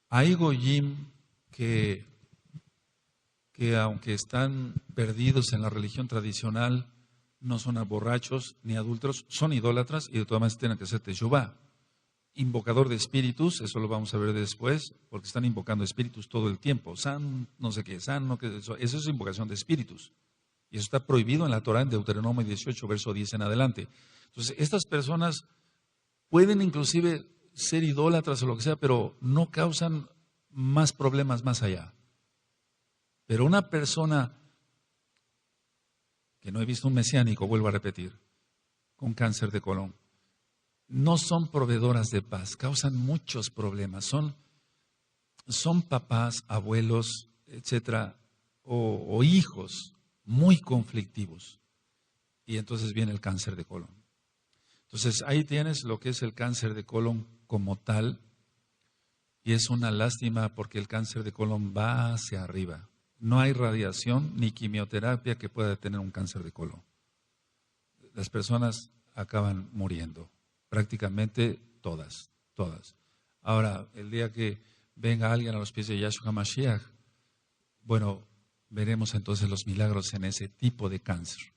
Hay goyim que aunque están perdidos en la religión tradicional, no son borrachos ni adúlteros, son idólatras y de todas maneras tienen que hacer teshuvá. Invocador de espíritus, eso lo vamos a ver después, porque están invocando espíritus todo el tiempo. San, no sé qué, san, no qué, eso es invocación de espíritus. Y eso está prohibido en la Torah, en Deuteronomio 18, verso 10 en adelante. Entonces, estas personas pueden inclusive ser idólatras o lo que sea, pero no causan más problemas más allá. Pero una persona que no he visto un mesiánico, vuelvo a repetir, con cáncer de colon, no son proveedoras de paz, causan muchos problemas, son papás, abuelos, etcétera, o hijos muy conflictivos. Y entonces viene el cáncer de colon. Entonces ahí tienes lo que es el cáncer de colon como tal, y es una lástima porque el cáncer de colon va hacia arriba. No hay radiación ni quimioterapia que pueda detener un cáncer de colon. Las personas acaban muriendo, prácticamente todas. Ahora, el día que venga alguien a los pies de Yahshua HaMashiach, bueno, veremos entonces los milagros en ese tipo de cáncer.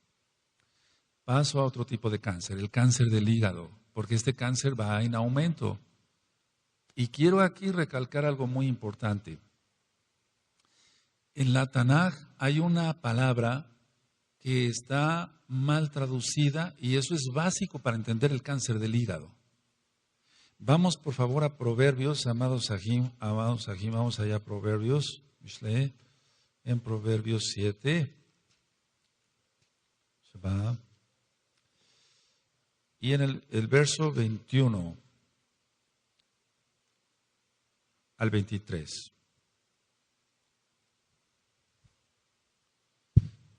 Paso a otro tipo de cáncer, el cáncer del hígado, porque este cáncer va en aumento. Y quiero aquí recalcar algo muy importante. En la Tanaj hay una palabra que está mal traducida y eso es básico para entender el cáncer del hígado. Vamos por favor a Proverbios, amados Sahim, vamos allá a Proverbios, Mishle, en Proverbios 7. Se va. Y en el verso 21 al 23.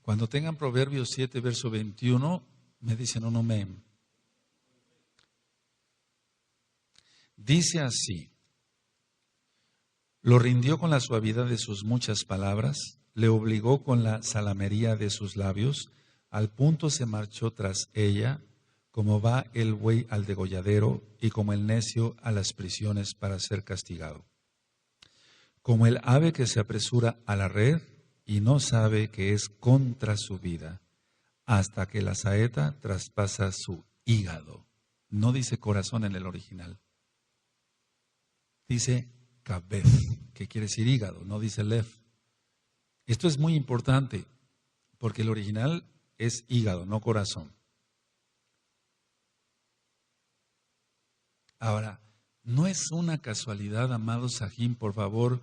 Cuando tengan Proverbios 7, verso 21, me dicen un amén. Dice así: lo rindió con la suavidad de sus muchas palabras, le obligó con la salamería de sus labios, al punto se marchó tras ella, como va el buey al degolladero y como el necio a las prisiones para ser castigado. Como el ave que se apresura a la red y no sabe que es contra su vida, hasta que la saeta traspasa su hígado. No dice corazón en el original. Dice kabef, que quiere decir hígado, no dice lev. Esto es muy importante, porque el original es hígado, no corazón. Ahora, No es una casualidad, amado Sahim, por favor,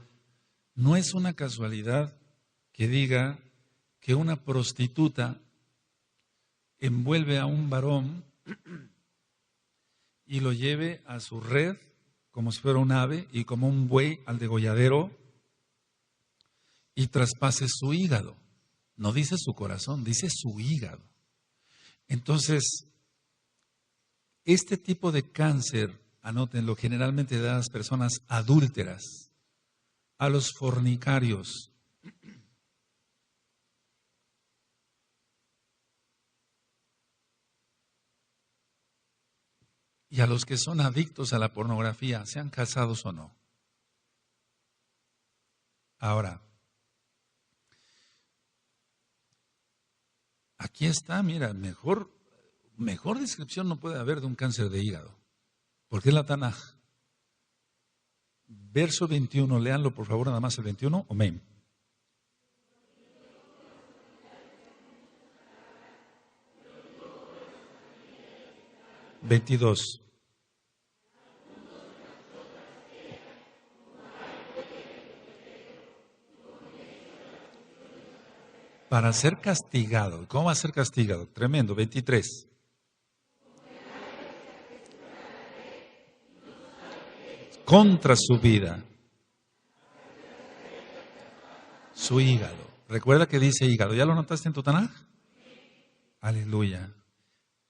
no es una casualidad que diga que una prostituta envuelve a un varón y lo lleve a su red como si fuera un ave y como un buey al degolladero y traspase su hígado. No dice su corazón, dice su hígado. Entonces, este tipo de cáncer, anótenlo, generalmente da a las personas adúlteras, a los fornicarios, y a los que son adictos a la pornografía, sean casados o no. Ahora, aquí está, mira, mejor descripción no puede haber de un cáncer de hígado, porque es la Tanaj. Verso 21, léanlo por favor, nada más el 21, amén. 22. Para ser castigado. ¿Cómo va a ser castigado? Tremendo. 23. Contra su vida. Su hígado. Recuerda que dice hígado. ¿Ya lo notaste en tu Tanaj? Aleluya.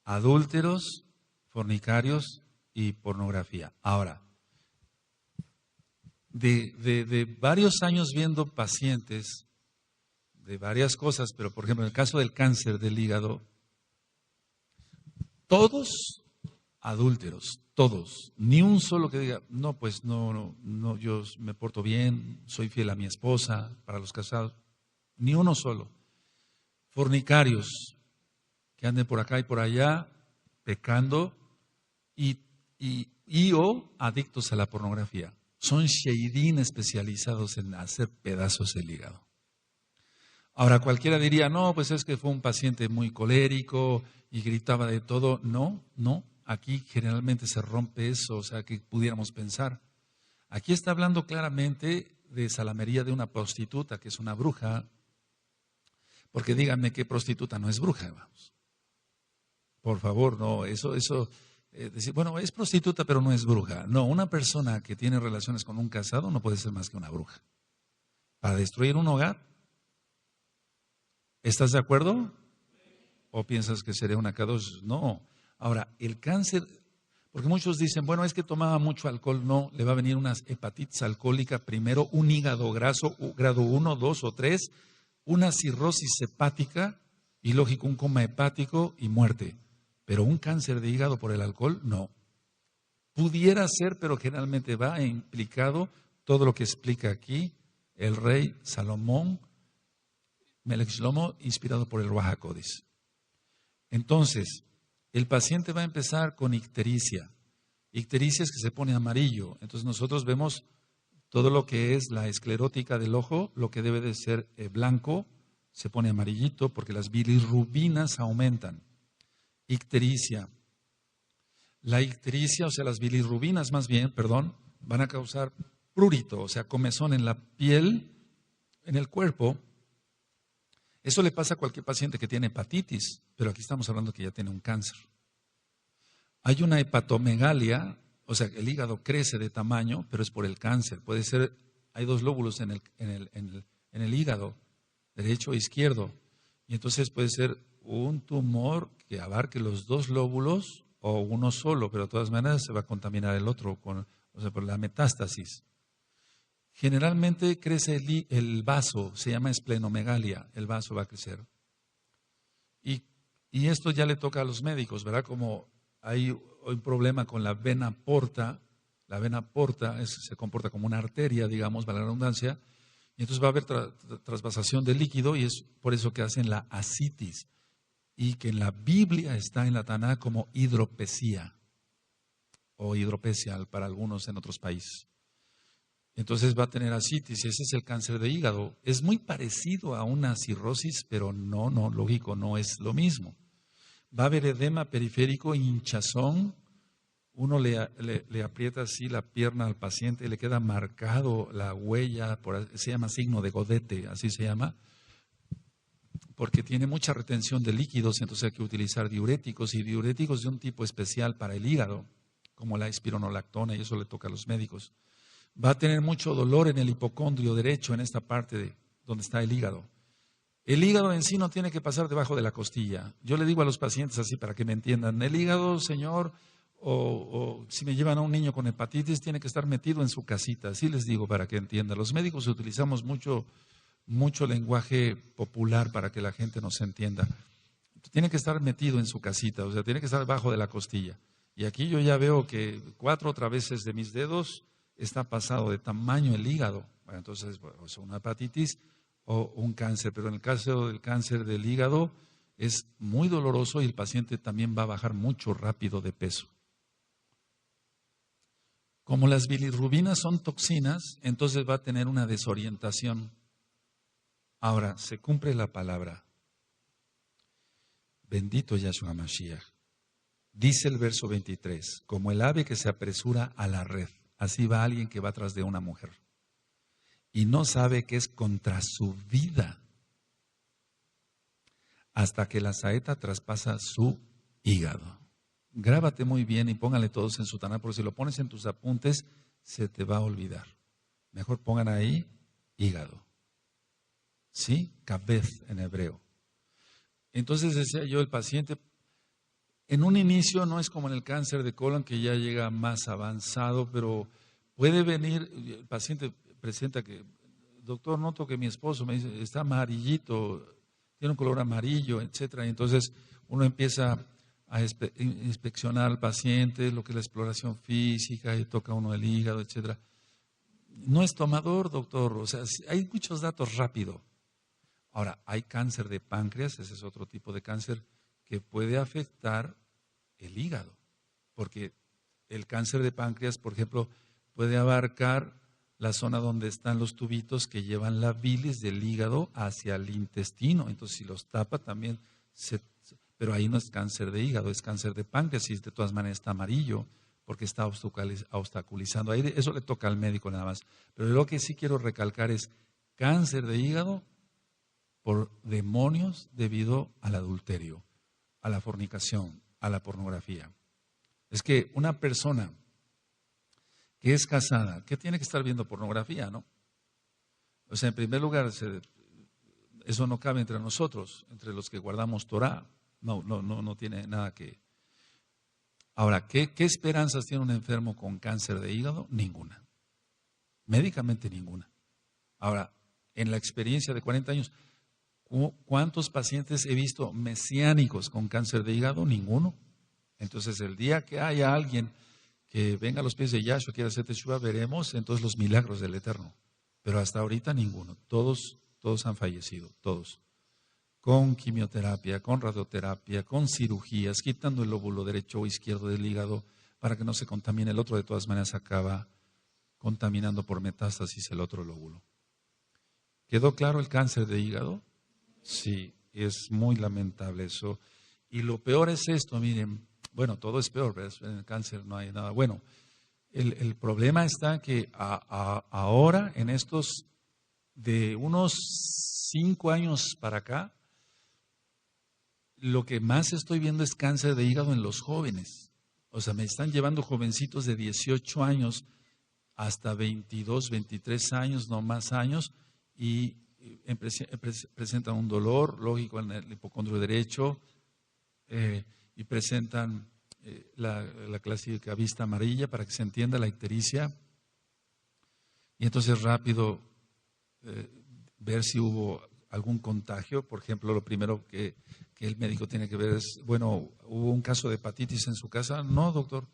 Adúlteros, fornicarios y pornografía. Ahora, de varios años viendo pacientes de varias cosas, pero por ejemplo en el caso del cáncer del hígado, todos adúlteros, todos, ni un solo que diga, no, pues no, yo me porto bien, soy fiel a mi esposa, para los casados, ni uno solo. Fornicarios, que anden por acá y por allá, pecando, y o adictos a la pornografía. Son sheidín especializados en hacer pedazos el hígado. Ahora cualquiera diría, no, pues es que fue un paciente muy colérico y gritaba de todo. No, aquí generalmente se rompe eso, o sea, que pudiéramos pensar. Aquí está hablando claramente de salamería de una prostituta, que es una bruja, porque díganme qué prostituta no es bruja, vamos. Por favor, no, decir, bueno, es prostituta pero no es bruja. No, una persona que tiene relaciones con un casado no puede ser más que una bruja. Para destruir un hogar, ¿estás de acuerdo? ¿O piensas que sería una K2? No. Ahora, el cáncer, porque muchos dicen, bueno, es que tomaba mucho alcohol. No, le va a venir una hepatitis alcohólica primero, un hígado graso, grado 1, 2 o 3, una cirrosis hepática y lógico un coma hepático y muerte. Pero un cáncer de hígado por el alcohol, no. Pudiera ser, pero generalmente va implicado todo lo que explica aquí el rey Salomón, Melech Shlomo, inspirado por el Ruach HaKodesh. Entonces, el paciente va a empezar con ictericia. Ictericia es que se pone amarillo. Entonces nosotros vemos todo lo que es la esclerótica del ojo, lo que debe de ser blanco, se pone amarillito porque las bilirrubinas aumentan. Ictericia. La ictericia, o sea, las bilirrubinas más bien, van a causar prurito, o sea, comezón en la piel, en el cuerpo. Eso le pasa a cualquier paciente que tiene hepatitis, pero aquí estamos hablando que ya tiene un cáncer. Hay una hepatomegalia, o sea, el hígado crece de tamaño, pero es por el cáncer. Puede ser, hay dos lóbulos en el hígado, derecho e izquierdo, y entonces puede ser un tumor que abarque los dos lóbulos o uno solo, pero de todas maneras se va a contaminar el otro, por la metástasis. Generalmente crece el vaso, se llama esplenomegalia, el vaso va a crecer. Y esto ya le toca a los médicos, ¿verdad? Como hay un problema con la vena porta se comporta como una arteria, digamos, para la redundancia, y entonces va a haber trasvasación de líquido y es por eso que hacen la ascitis. Y que en la Biblia está en la Taná como hidropesía o hidropesia para algunos en otros países. Entonces va a tener ascitis y ese es el cáncer de hígado. Es muy parecido a una cirrosis, pero no, lógico, no es lo mismo. Va a haber edema periférico, hinchazón, uno le aprieta así la pierna al paciente y le queda marcado la huella, se llama signo de Godete, así se llama, porque tiene mucha retención de líquidos, entonces hay que utilizar diuréticos y diuréticos de un tipo especial para el hígado, como la espironolactona, y eso le toca a los médicos. Va a tener mucho dolor en el hipocondrio derecho, en esta parte de donde está el hígado. El hígado en sí no tiene que pasar debajo de la costilla. Yo le digo a los pacientes así para que me entiendan, el hígado, señor, o si me llevan a un niño con hepatitis, tiene que estar metido en su casita. Así les digo para que entiendan. Los médicos utilizamos mucho lenguaje popular para que la gente nos entienda. Tiene que estar metido en su casita, o sea, tiene que estar debajo de la costilla. Y aquí yo ya veo que 4 otra veces de mis dedos está pasado de tamaño el hígado. Bueno, entonces, es una hepatitis o un cáncer, pero en el caso del cáncer del hígado es muy doloroso y el paciente también va a bajar mucho rápido de peso. Como las bilirrubinas son toxinas, entonces va a tener una desorientación. Ahora, se cumple la palabra. Bendito Yahshua Mashiach. Dice el verso 23, como el ave que se apresura a la red, así va alguien que va tras de una mujer y no sabe que es contra su vida hasta que la saeta traspasa su hígado. Grábate muy bien y póngale todos en su taná, porque si lo pones en tus apuntes se te va a olvidar. Mejor pongan ahí hígado. ¿Sí? Kabez en hebreo. Entonces decía yo, el paciente, en un inicio no es como en el cáncer de colon que ya llega más avanzado, pero puede venir, el paciente presenta que, doctor, noto que mi esposo me dice, está amarillito, tiene un color amarillo, etcétera. Y entonces uno empieza a inspeccionar al paciente, lo que es la exploración física, y toca uno el hígado, etcétera. No es tomador, doctor, o sea, hay muchos datos rápido. Ahora, hay cáncer de páncreas, ese es otro tipo de cáncer que puede afectar el hígado, porque el cáncer de páncreas, por ejemplo, puede abarcar la zona donde están los tubitos que llevan la bilis del hígado hacia el intestino. Entonces, si los tapa también, pero ahí no es cáncer de hígado, es cáncer de páncreas y de todas maneras está amarillo porque está obstaculizando. Ahí eso le toca al médico nada más. Pero lo que sí quiero recalcar es cáncer de hígado por demonios debido al adulterio, a la fornicación, a la pornografía. Es que una persona que es casada, ¿qué tiene que estar viendo pornografía, no? O sea, en primer lugar, eso no cabe entre nosotros, entre los que guardamos Torah. No tiene nada que... Ahora, ¿qué esperanzas tiene un enfermo con cáncer de hígado? Ninguna. Médicamente ninguna. Ahora, en la experiencia de 40 años, ¿cuántos pacientes he visto mesiánicos con cáncer de hígado? Ninguno. Entonces, el día que haya alguien que venga a los pies de Yahshua, quiera hacer teshuva, veremos entonces los milagros del Eterno. Pero hasta ahorita ninguno. Todos han fallecido, todos. Con quimioterapia, con radioterapia, con cirugías, quitando el lóbulo derecho o izquierdo del hígado para que no se contamine. El otro de todas maneras acaba contaminando por metástasis el otro lóbulo. ¿Quedó claro el cáncer de hígado? Sí, es muy lamentable eso. Y lo peor es esto, miren, bueno, todo es peor, ¿verdad? En el cáncer no hay nada bueno. El problema está que ahora, en estos, de unos 5 años para acá, lo que más estoy viendo es cáncer de hígado en los jóvenes. O sea, me están llevando jovencitos de 18 años hasta 22, 23 años, no más años, y presentan un dolor, lógico, en el hipocondrio derecho, y presentan la clásica vista amarilla para que se entienda la ictericia. Y entonces rápido ver si hubo algún contagio. Por ejemplo, lo primero que el médico tiene que ver es, bueno, ¿hubo un caso de hepatitis en su casa? No, doctor.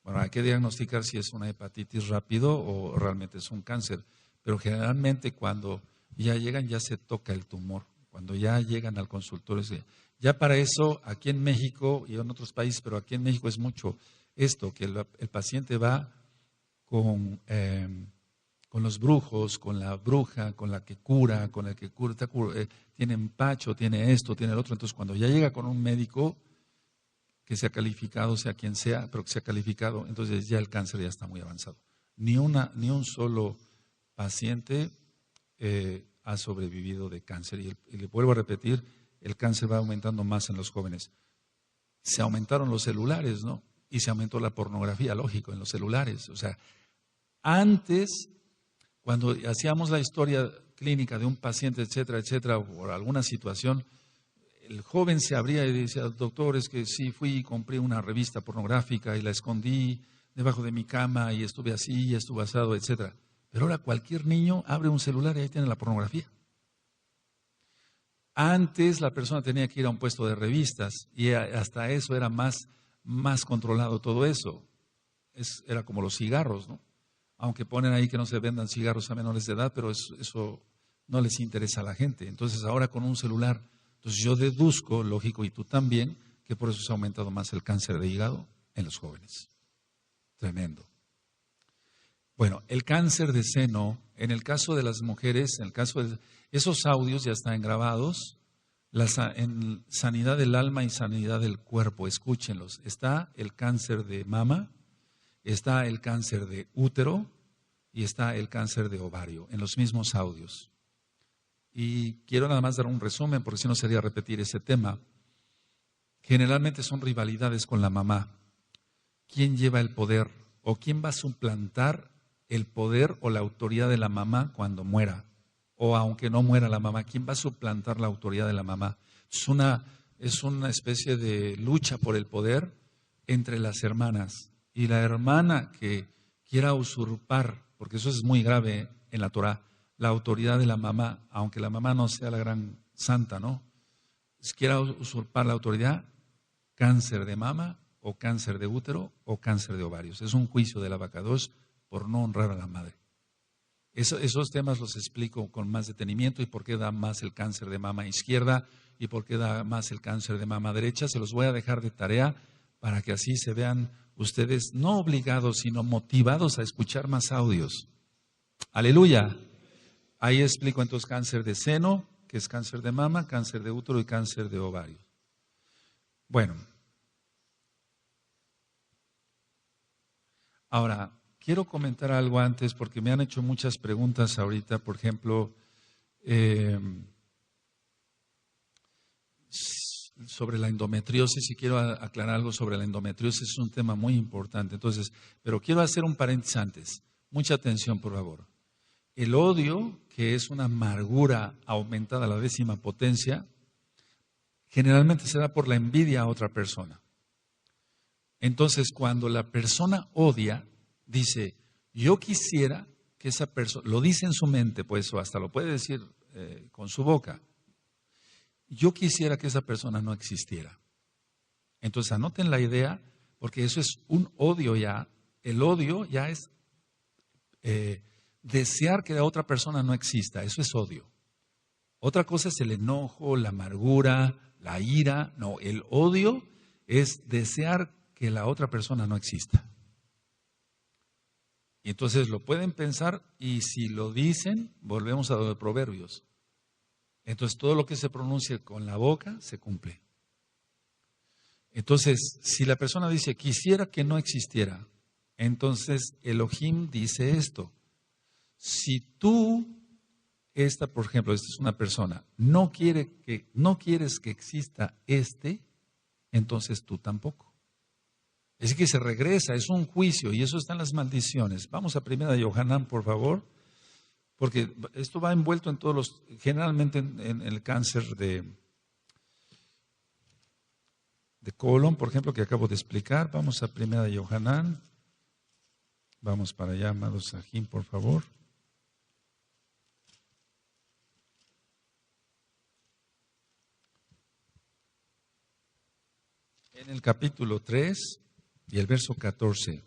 Bueno, hay que diagnosticar si es una hepatitis rápido o realmente es un cáncer. Pero generalmente cuando ya llegan, ya se toca el tumor. Cuando ya llegan al consultorio, ya para eso, aquí en México y en otros países, pero aquí en México es mucho esto, que el paciente va con los brujos, con la bruja, con la que cura, con el que cura, tiene empacho, tiene esto, tiene el otro. Entonces, cuando ya llega con un médico que se ha calificado, sea quien sea, pero que se ha calificado, entonces ya el cáncer ya está muy avanzado. Ni un solo paciente ha sobrevivido de cáncer. Y le vuelvo a repetir, el cáncer va aumentando más en los jóvenes. Se aumentaron los celulares, ¿no? Y se aumentó la pornografía, lógico, en los celulares. O sea, antes, cuando hacíamos la historia clínica de un paciente, etcétera, etcétera, o por alguna situación, el joven se abría y decía, doctor, es que sí, fui y compré una revista pornográfica y la escondí debajo de mi cama y estuve así, y estuve asado, etcétera. Pero ahora cualquier niño abre un celular y ahí tiene la pornografía. Antes la persona tenía que ir a un puesto de revistas y hasta eso era más controlado todo eso. Era como los cigarros, ¿no? Aunque ponen ahí que no se vendan cigarros a menores de edad, pero eso no les interesa a la gente. Entonces ahora con un celular, entonces yo deduzco, lógico, y tú también, que por eso se ha aumentado más el cáncer de hígado en los jóvenes. Tremendo. Bueno, el cáncer de seno, en el caso de las mujeres, en el caso de esos audios ya están grabados, en sanidad del alma y sanidad del cuerpo, escúchenlos. Está el cáncer de mama, está el cáncer de útero y está el cáncer de ovario, en los mismos audios. Y quiero nada más dar un resumen, porque si no sería repetir ese tema. Generalmente son rivalidades con la mamá. ¿Quién lleva el poder o quién va a suplantar el poder o la autoridad de la mamá cuando muera? O aunque no muera la mamá, ¿quién va a suplantar la autoridad de la mamá? Es una especie de lucha por el poder entre las hermanas. Y la hermana que quiera usurpar, porque eso es muy grave en la Torah, la autoridad de la mamá, aunque la mamá no sea la gran santa, ¿no? Si quiera usurpar la autoridad, cáncer de mama o cáncer de útero o cáncer de ovarios. Es un juicio del abacados por no honrar a la madre. Esos temas los explico con más detenimiento y por qué da más el cáncer de mama izquierda y por qué da más el cáncer de mama derecha. Se los voy a dejar de tarea para que así se vean ustedes no obligados, sino motivados a escuchar más audios. Aleluya. Ahí explico entonces cáncer de seno, que es cáncer de mama, cáncer de útero y cáncer de ovario. Bueno, ahora quiero comentar algo antes porque me han hecho muchas preguntas ahorita, por ejemplo, sobre la endometriosis, y quiero aclarar algo sobre la endometriosis, es un tema muy importante. Entonces, pero quiero hacer un paréntesis antes. Mucha atención, por favor. El odio, que es una amargura aumentada a la 10ª potencia, generalmente se da por la envidia a otra persona. Entonces, cuando la persona odia, dice, yo quisiera que esa persona, lo dice en su mente, pues, o hasta lo puede decir con su boca, yo quisiera que esa persona no existiera. Entonces, anoten la idea, porque eso es un odio ya. El odio ya es desear que la otra persona no exista, eso es odio. Otra cosa es el enojo, la amargura, la ira. No, el odio es desear que la otra persona no exista. Y entonces lo pueden pensar y si lo dicen, volvemos a lo de Proverbios. Entonces todo lo que se pronuncie con la boca se cumple. Entonces, si la persona dice, quisiera que no existiera, entonces Elohim dice esto. Si tú, por ejemplo, esta es una persona, no quieres que exista entonces tú tampoco. Es que se regresa, es un juicio y eso está en las maldiciones. Vamos a 1 Yohanan, por favor, porque esto va envuelto en todos generalmente en el cáncer de colon, por ejemplo, que acabo de explicar. Vamos a 1 Yohanan. Vamos para allá, amados Sahim, por favor. En el capítulo 3 y el verso 14.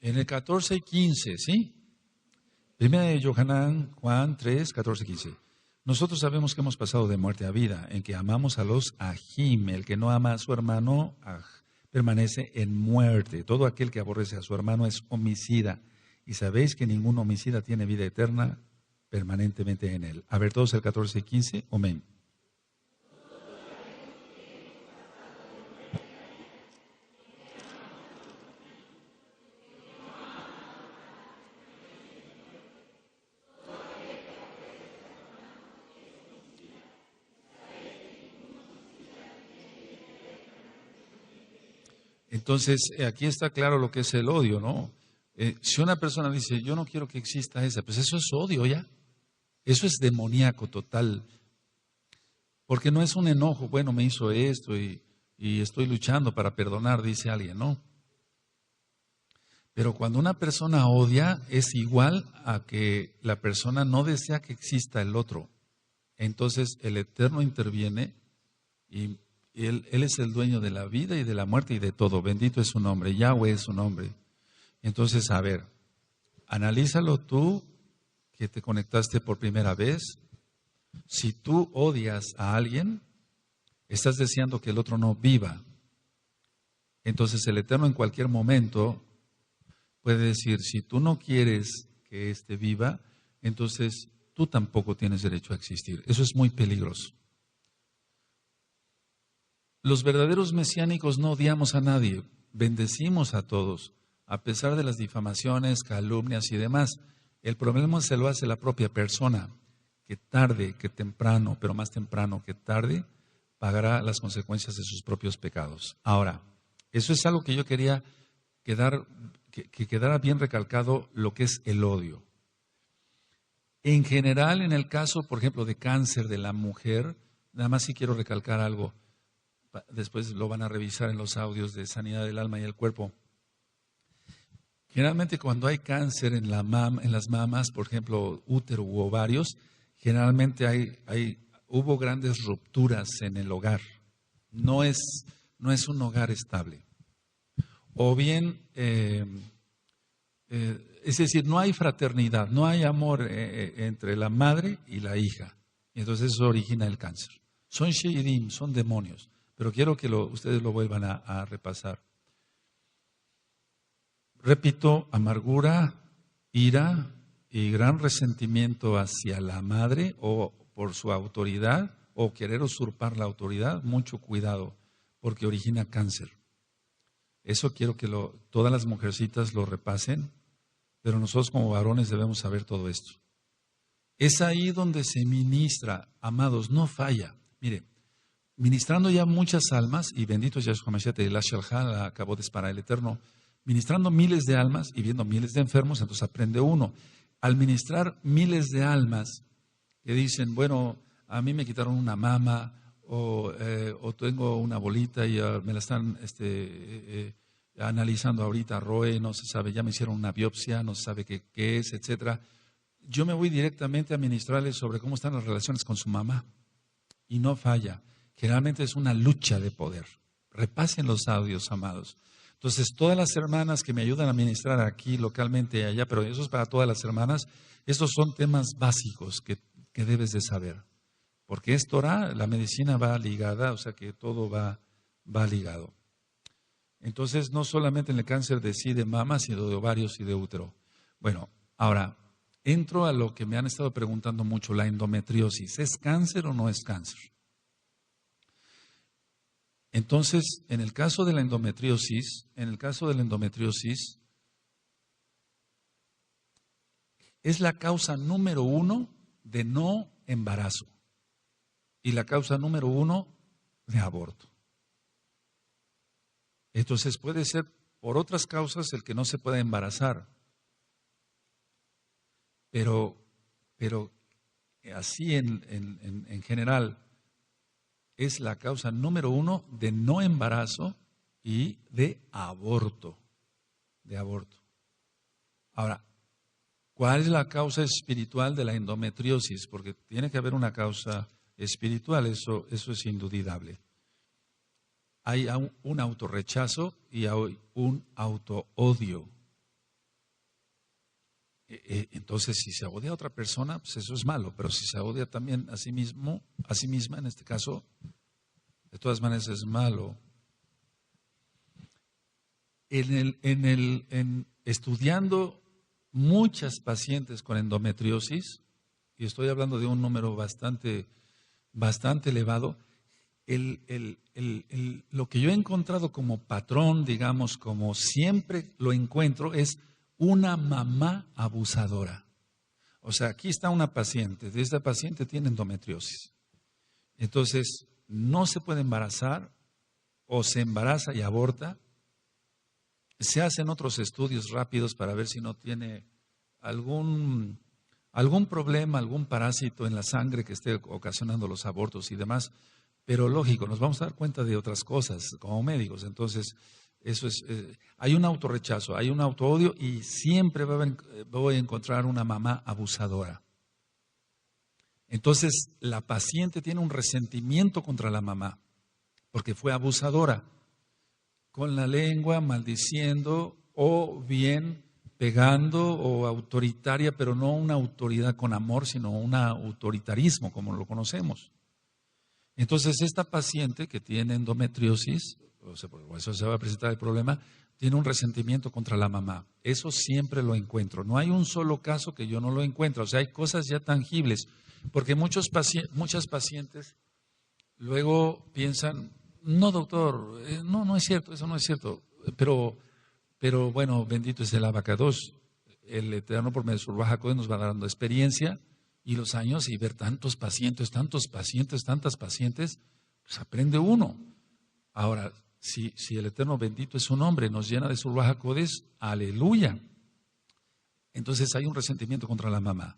En el 14 y 15, ¿sí? Primera de Yohanan, Juan 3, 14 y 15. Nosotros sabemos que hemos pasado de muerte a vida, en que amamos a los ajim. El que no ama a su hermano permanece en muerte. Todo aquel que aborrece a su hermano es homicida. Y sabéis que ningún homicida tiene vida eterna permanentemente en él. A ver, todos el 14 y 15, amén. Entonces, aquí está claro lo que es el odio, ¿no? Si una persona dice, yo no quiero que exista esa, pues eso es odio ya. Eso es demoníaco total. Porque no es un enojo, bueno, me hizo esto y estoy luchando para perdonar, dice alguien, ¿no? Pero cuando una persona odia, es igual a que la persona no desea que exista el otro. Entonces, el Eterno interviene y él es el dueño de la vida y de la muerte y de todo. Bendito es su nombre, Yahweh es su nombre. Entonces, a ver, analízalo tú que te conectaste por primera vez. Si tú odias a alguien, estás deseando que el otro no viva. Entonces el Eterno en cualquier momento puede decir, si tú no quieres que éste viva, entonces tú tampoco tienes derecho a existir. Eso es muy peligroso. Los verdaderos mesiánicos no odiamos a nadie, bendecimos a todos, a pesar de las difamaciones, calumnias y demás. El problema se lo hace la propia persona, que tarde, que temprano, pero más temprano que tarde, pagará las consecuencias de sus propios pecados. Ahora, eso es algo que yo quería que quedara bien recalcado, lo que es el odio. En general, en el caso, por ejemplo, de cáncer de la mujer, nada más sí quiero recalcar algo. Después lo van a revisar en los audios de sanidad del alma y el cuerpo. Generalmente cuando hay cáncer en las mamas, por ejemplo, útero u ovarios, generalmente hubo grandes rupturas en el hogar. No es un hogar estable. O bien, es decir, no hay fraternidad, no hay amor entre la madre y la hija. Y entonces eso origina el cáncer. Son sheidim, son demonios. Pero quiero que ustedes lo vuelvan a repasar. Repito, amargura, ira y gran resentimiento hacia la madre o por su autoridad o querer usurpar la autoridad, mucho cuidado, porque origina cáncer. Eso quiero que todas las mujercitas lo repasen, pero nosotros como varones debemos saber todo esto. Es ahí donde se ministra, amados, no falla. Mire, ministrando ya muchas almas, y bendito es Yahshua Mashiach, la acabó de disparar el Eterno, ministrando miles de almas y viendo miles de enfermos, entonces aprende uno. Al ministrar miles de almas que dicen, bueno, a mí me quitaron una mama o tengo una bolita y me la están analizando ahorita, ROE, no se sabe, ya me hicieron una biopsia, no se sabe qué es, etcétera. Yo me voy directamente a ministrarles sobre cómo están las relaciones con su mamá y no falla. Generalmente es una lucha de poder. Repasen los audios, amados. Entonces, todas las hermanas que me ayudan a ministrar aquí localmente y allá, pero eso es para todas las hermanas, estos son temas básicos que debes de saber. Porque es Torah, la medicina va ligada, o sea que todo va ligado. Entonces, no solamente en el cáncer de mama, sino de ovarios y de útero. Bueno, ahora, entro a lo que me han estado preguntando mucho, la endometriosis. ¿Es cáncer o no es cáncer? Entonces, en el caso de la endometriosis, es la causa número 1 de no embarazo y la causa número 1 de aborto. Entonces puede ser por otras causas el que no se pueda embarazar, pero así en general es la causa número 1 de no embarazo y de aborto. Ahora, ¿cuál es la causa espiritual de la endometriosis? Porque tiene que haber una causa espiritual, eso es indudable. Hay un autorrechazo y hay un autoodio. Entonces, si se odia a otra persona, pues eso es malo, pero si se odia también a sí misma, en este caso, de todas maneras es malo. Estudiando muchas pacientes con endometriosis, y estoy hablando de un número bastante elevado, lo que yo he encontrado como patrón, digamos, como siempre lo encuentro, es una mamá abusadora. O sea, aquí está una paciente, esta paciente tiene endometriosis. Entonces, no se puede embarazar o se embaraza y aborta. Se hacen otros estudios rápidos para ver si no tiene algún problema, algún parásito en la sangre que esté ocasionando los abortos y demás. Pero lógico, nos vamos a dar cuenta de otras cosas como médicos. Entonces, eso es, hay un autorrechazo, hay un autoodio y siempre voy a encontrar una mamá abusadora. Entonces, la paciente tiene un resentimiento contra la mamá porque fue abusadora, con la lengua, maldiciendo o bien pegando o autoritaria, pero no una autoridad con amor, sino un autoritarismo como lo conocemos. Entonces, esta paciente que tiene endometriosis, o sea, por eso se va a presentar el problema, tiene un resentimiento contra la mamá. Eso siempre lo encuentro. No hay un solo caso que yo no lo encuentre. O sea, hay cosas ya tangibles. Porque muchas pacientes luego piensan, no doctor, no es cierto, eso no es cierto. Pero bueno, bendito es el abacados. El Eterno por medio de su Ruaj HaKodesh nos va dando experiencia y los años y ver tantas pacientes, pues aprende uno. Ahora, si el Eterno bendito es su nombre, nos llena de su Ruaj HaKodesh, aleluya. Entonces hay un resentimiento contra la mamá.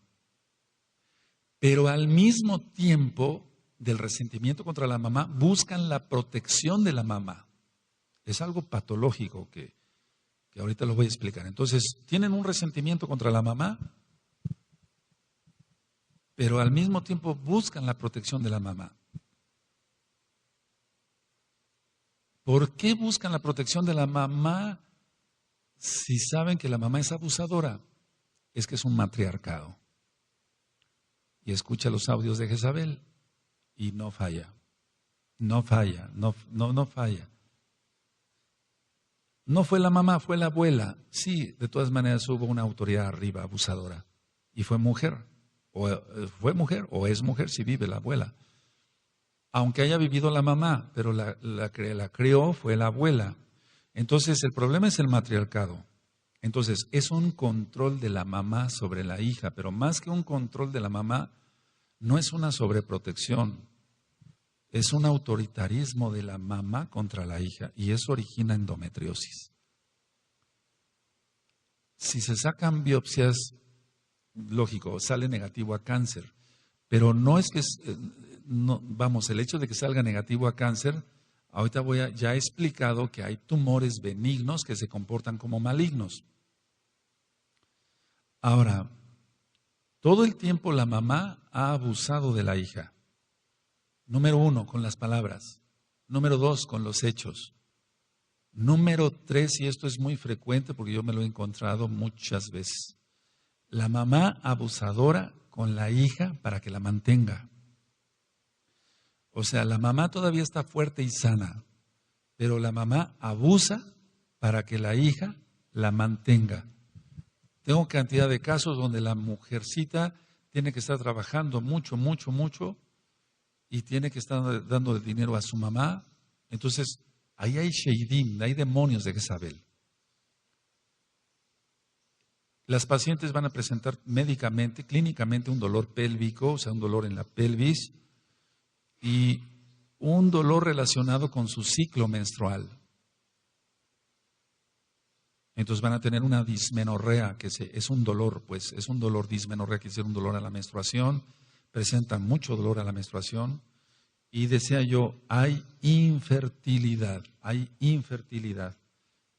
Pero al mismo tiempo del resentimiento contra la mamá, buscan la protección de la mamá. Es algo patológico que ahorita lo voy a explicar. Entonces, tienen un resentimiento contra la mamá, pero al mismo tiempo buscan la protección de la mamá. ¿Por qué buscan la protección de la mamá si saben que la mamá es abusadora? Es que es un matriarcado. Y escucha los audios de Jezabel y no falla. No falla. No fue la mamá, fue la abuela. Sí, de todas maneras hubo una autoridad arriba abusadora. Y fue mujer. O es mujer si vive la abuela. Aunque haya vivido la mamá, pero la crió fue la abuela. Entonces el problema es el matriarcado. Entonces es un control de la mamá sobre la hija, pero más que un control de la mamá, no es una sobreprotección. Es un autoritarismo de la mamá contra la hija y eso origina endometriosis. Si se sacan biopsias, lógico, sale negativo a cáncer, pero no es que, el hecho de que salga negativo a cáncer, ahorita ya he explicado que hay tumores benignos que se comportan como malignos. Ahora, todo el tiempo la mamá ha abusado de la hija. Número 1, con las palabras. Número 2, con los hechos. Número 3, y esto es muy frecuente porque yo me lo he encontrado muchas veces. La mamá abusadora con la hija para que la mantenga. O sea, la mamá todavía está fuerte y sana, pero la mamá abusa para que la hija la mantenga. Tengo cantidad de casos donde la mujercita tiene que estar trabajando mucho y tiene que estar dando el dinero a su mamá. Entonces, ahí hay sheidim, hay demonios de Jezabel. Las pacientes van a presentar médicamente, clínicamente, un dolor pélvico, o sea, un dolor en la pelvis y un dolor relacionado con su ciclo menstrual. Entonces van a tener una dismenorrea, que es un dolor, pues es un dolor dismenorrea, que es un dolor a la menstruación, presentan mucho dolor a la menstruación y decía yo, hay infertilidad.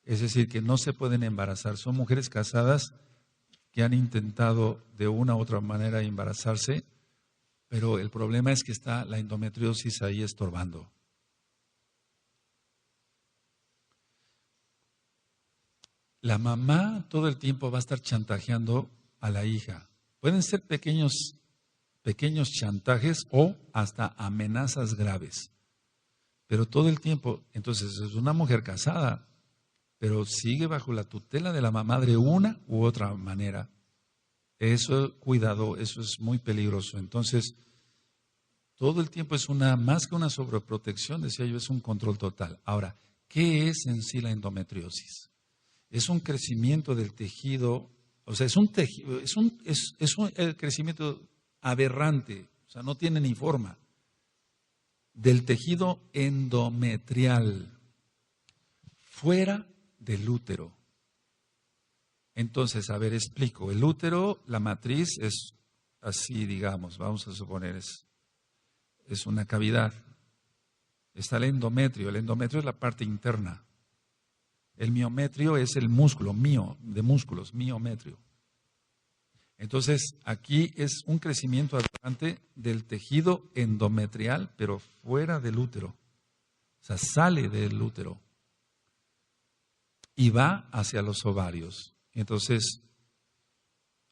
Es decir, que no se pueden embarazar. Son mujeres casadas que han intentado de una u otra manera embarazarse, pero el problema es que está la endometriosis ahí estorbando. La mamá todo el tiempo va a estar chantajeando a la hija. Pueden ser pequeños chantajes o hasta amenazas graves. Pero todo el tiempo, entonces es una mujer casada, pero sigue bajo la tutela de la mamá de una u otra manera. Eso, cuidado, eso es muy peligroso. Entonces, todo el tiempo es más que una sobreprotección, decía yo, es un control total. Ahora, ¿qué es en sí la endometriosis? Es un crecimiento del tejido, o sea, es un tejido, el crecimiento aberrante, o sea, no tiene ni forma, del tejido endometrial, fuera del útero. Entonces, a ver, explico. El útero, la matriz es así, digamos, vamos a suponer, es una cavidad. Está el endometrio es la parte interna. El miometrio es el músculo, de músculos, miometrio. Entonces, aquí es un crecimiento adelante del tejido endometrial, pero fuera del útero. O sea, sale del útero y va hacia los ovarios. Entonces,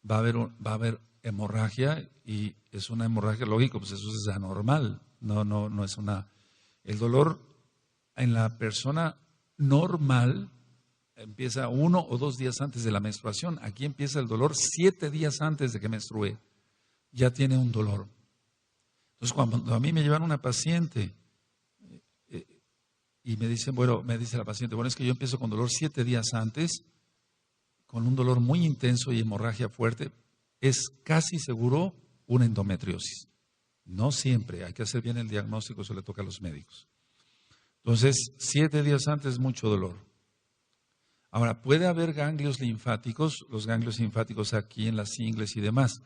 va a haber hemorragia, y es una hemorragia, lógico, pues eso es anormal. No es una... El dolor en la persona normal empieza 1 o 2 días antes de la menstruación. Aquí empieza el dolor 7 días antes de que menstrue. Ya tiene un dolor. Entonces, cuando a mí me llevan una paciente y me dice la paciente, bueno, es que yo empiezo con dolor 7 días antes, con un dolor muy intenso y hemorragia fuerte, es casi seguro una endometriosis. No siempre, hay que hacer bien el diagnóstico, eso le toca a los médicos. Entonces, 7 días antes, mucho dolor. Ahora, puede haber ganglios linfáticos, los ganglios linfáticos aquí en las ingles y demás,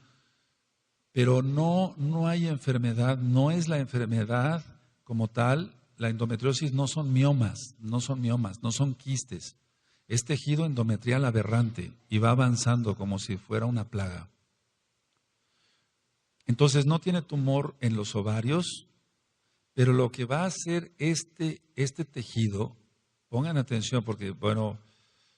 pero no hay enfermedad, no es la enfermedad como tal. La endometriosis no son miomas, no son quistes. Es tejido endometrial aberrante y va avanzando como si fuera una plaga. Entonces no tiene tumor en los ovarios, pero lo que va a hacer este tejido, pongan atención porque, bueno,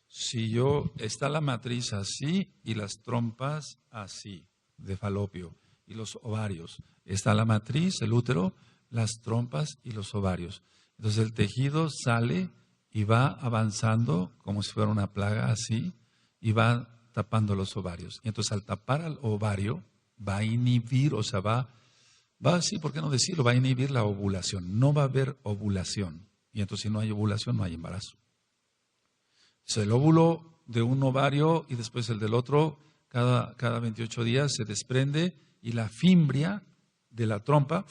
si está la matriz así y las trompas así, de falopio, y los ovarios, está la matriz, el útero, las trompas y los ovarios. Entonces el tejido sale y va avanzando como si fuera una plaga así, y va tapando los ovarios. Y entonces al tapar al ovario, va a inhibir, o sea, sí, ¿por qué no decirlo? Va a inhibir la ovulación. No va a haber ovulación. Y entonces si no hay ovulación, no hay embarazo. Entonces, el óvulo de un ovario y después el del otro, cada 28 días se desprende y la fimbria de la trompa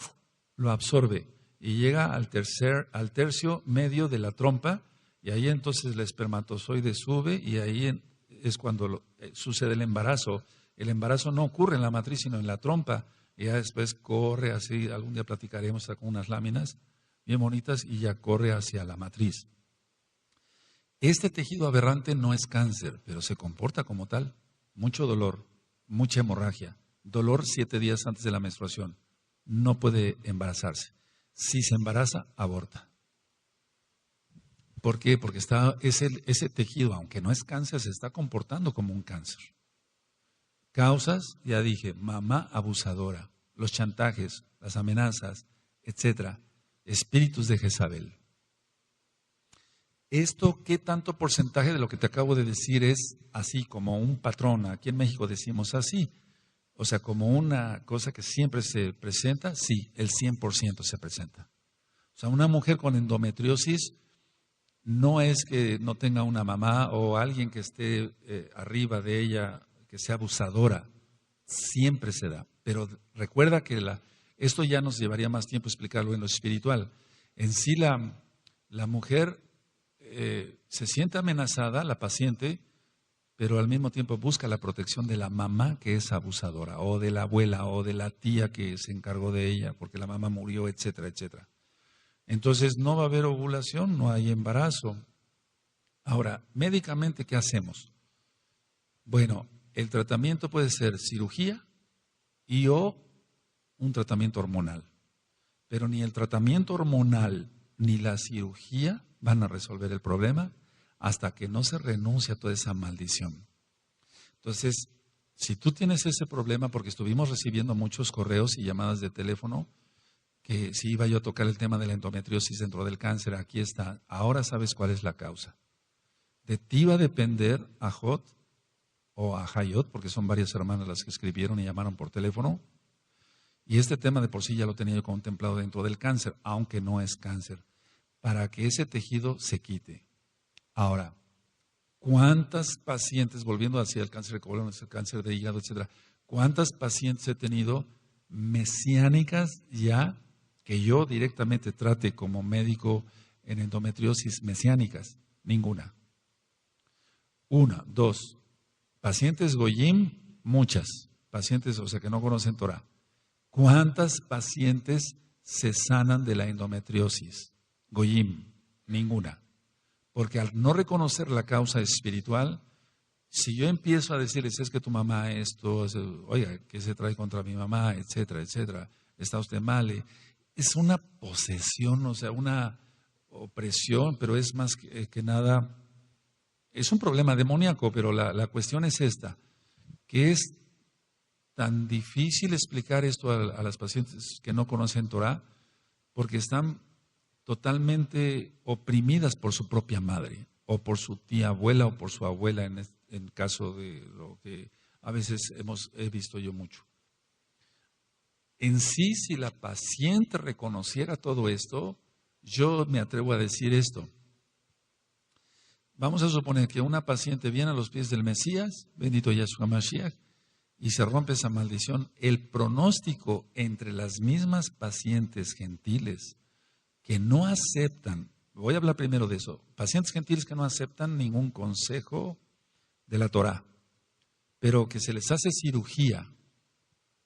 lo absorbe y llega al tercio medio de la trompa, y ahí entonces el espermatozoide sube y ahí es cuando sucede el embarazo. El embarazo no ocurre en la matriz, sino en la trompa. Y ya después corre así, algún día platicaremos con unas láminas bien bonitas, y ya corre hacia la matriz. Este tejido aberrante no es cáncer, pero se comporta como tal. Mucho dolor, mucha hemorragia, dolor 7 días antes de la menstruación. No puede embarazarse. Si se embaraza, aborta. ¿Por qué? Porque ese tejido, aunque no es cáncer, se está comportando como un cáncer. Causas, ya dije, mamá abusadora, los chantajes, las amenazas, etcétera, espíritus de Jezabel. Esto, ¿qué tanto porcentaje de lo que te acabo de decir es así como un patrón? Aquí en México decimos así, o sea, como una cosa que siempre se presenta. Sí, el 100% se presenta. O sea, una mujer con endometriosis no es que no tenga una mamá o alguien que esté arriba de ella, que sea abusadora. Siempre se da. Pero recuerda que esto ya nos llevaría más tiempo explicarlo en lo espiritual. En sí la mujer se siente amenazada, la paciente, pero al mismo tiempo busca la protección de la mamá que es abusadora, o de la abuela, o de la tía que se encargó de ella porque la mamá murió, etcétera, etcétera. Entonces no va a haber ovulación, no hay embarazo. Ahora, médicamente, ¿qué hacemos? Bueno, el tratamiento puede ser cirugía o un tratamiento hormonal. Pero ni el tratamiento hormonal ni la cirugía van a resolver el problema hasta que no se renuncie a toda esa maldición. Entonces, si tú tienes ese problema, porque estuvimos recibiendo muchos correos y llamadas de teléfono, que si iba yo a tocar el tema de la endometriosis dentro del cáncer, aquí está. Ahora sabes cuál es la causa. De ti va a depender, Ajot, o Ahayot, porque son varias hermanas las que escribieron y llamaron por teléfono. Y este tema de por sí ya lo tenía yo contemplado dentro del cáncer, aunque no es cáncer, para que ese tejido se quite. Ahora, ¿cuántas pacientes, volviendo hacia el cáncer de colon, el cáncer de hígado, etcétera, cuántas pacientes he tenido mesiánicas ya que yo directamente trate como médico en endometriosis mesiánicas? Ninguna. Una, dos. Pacientes Goyim, muchas. Pacientes, o sea, que no conocen Torah. ¿Cuántas pacientes se sanan de la endometriosis? Goyim, ninguna. Porque al no reconocer la causa espiritual, si yo empiezo a decirles, es que tu mamá esto, oiga, ¿qué se trae contra mi mamá? Etcétera, etcétera. Está usted mal. Es una posesión, o sea, una opresión, pero es más que nada, es un problema demoníaco, pero la cuestión es esta, que es tan difícil explicar esto a las pacientes que no conocen Torah, porque están totalmente oprimidas por su propia madre, o por su tía abuela, o por su abuela, en caso de lo que a veces he visto yo mucho. En sí, si la paciente reconociera todo esto, yo me atrevo a decir esto. Vamos a suponer que una paciente viene a los pies del Mesías, bendito Yahshua Mashiach, y se rompe esa maldición. El pronóstico entre las mismas pacientes gentiles que no aceptan, voy a hablar primero de eso, pacientes gentiles que no aceptan ningún consejo de la Torah, pero que se les hace cirugía.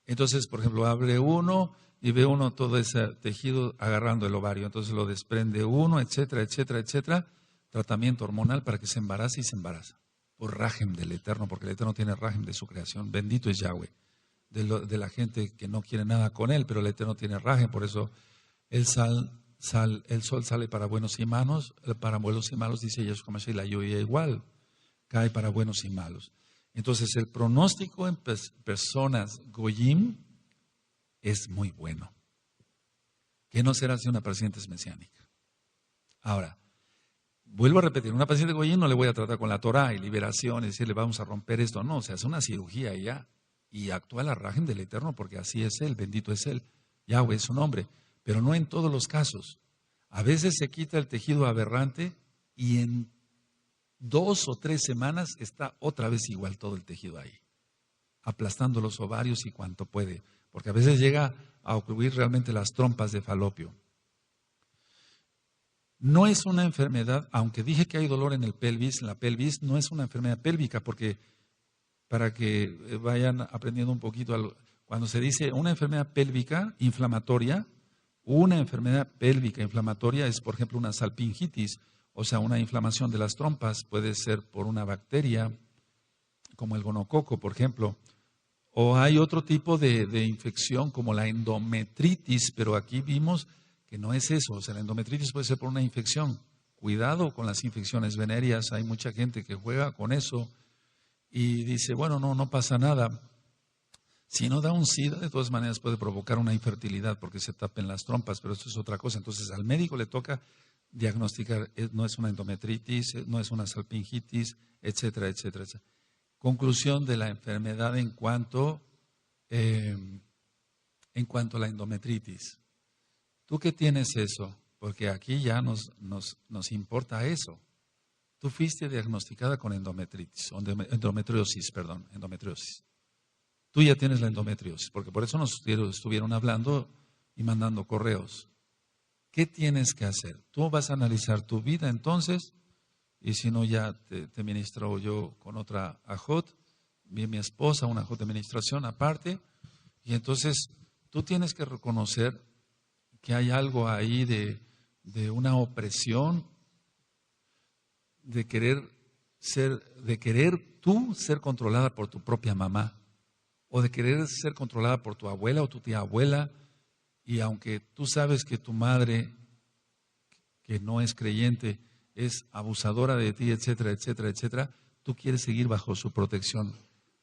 Entonces, por ejemplo, abre uno y ve uno todo ese tejido agarrando el ovario, entonces lo desprende uno, etcétera, etcétera, etcétera, tratamiento hormonal para que se embarace y se embaraza. Por rajem del Eterno, porque el Eterno tiene rajem de su creación. Bendito es Yahweh, de la gente que no quiere nada con él, pero el Eterno tiene rajem, por eso el sol sale para buenos y malos, dice Yahshua Mashiach, la lluvia igual, cae para buenos y malos. Entonces el pronóstico en personas Goyim es muy bueno. ¿Qué no será si una paciente es mesiánica? Ahora, vuelvo a repetir, una paciente Goyim no le voy a tratar con la Torah y liberación y decirle vamos a romper esto. No, se hace una cirugía y ya. Y actúa la rajem del Eterno porque así es Él, bendito es Él. Yahweh es su nombre. Pero no en todos los casos. A veces se quita el tejido aberrante y en 2 o 3 semanas está otra vez igual todo el tejido ahí, aplastando los ovarios y cuanto puede, porque a veces llega a ocurrir realmente las trompas de falopio. No es una enfermedad, aunque dije que hay dolor en la pelvis no es una enfermedad pélvica, porque para que vayan aprendiendo un poquito, cuando se dice una enfermedad pélvica inflamatoria, una enfermedad pélvica inflamatoria es, por ejemplo, una salpingitis, o sea, una inflamación de las trompas, puede ser por una bacteria, como el gonococo, por ejemplo. O hay otro tipo de infección, como la endometritis, pero aquí vimos que no es eso. O sea, la endometritis puede ser por una infección. Cuidado con las infecciones venéreas. Hay mucha gente que juega con eso y dice, bueno, no pasa nada. Si no da un SIDA, de todas maneras puede provocar una infertilidad porque se tapen las trompas, pero esto es otra cosa. Entonces, al médico le toca diagnosticar, no es una endometritis, no es una salpingitis, etcétera, etcétera, etcétera. Conclusión de la enfermedad en cuanto a la endometritis. ¿Tú qué tienes eso? Porque aquí ya nos importa eso. Tú fuiste diagnosticada con endometriosis. Tú ya tienes la endometriosis, porque por eso nos estuvieron hablando y mandando correos. ¿Qué tienes que hacer? Tú vas a analizar tu vida entonces, y si no ya te ministro yo con otra ajot, mi esposa, una ajot de administración aparte, y entonces tú tienes que reconocer que hay algo ahí de una opresión, de querer tú ser controlada por tu propia mamá, o de querer ser controlada por tu abuela o tu tía abuela, y aunque tú sabes que tu madre, que no es creyente, es abusadora de ti, etcétera, etcétera, etcétera, tú quieres seguir bajo su protección.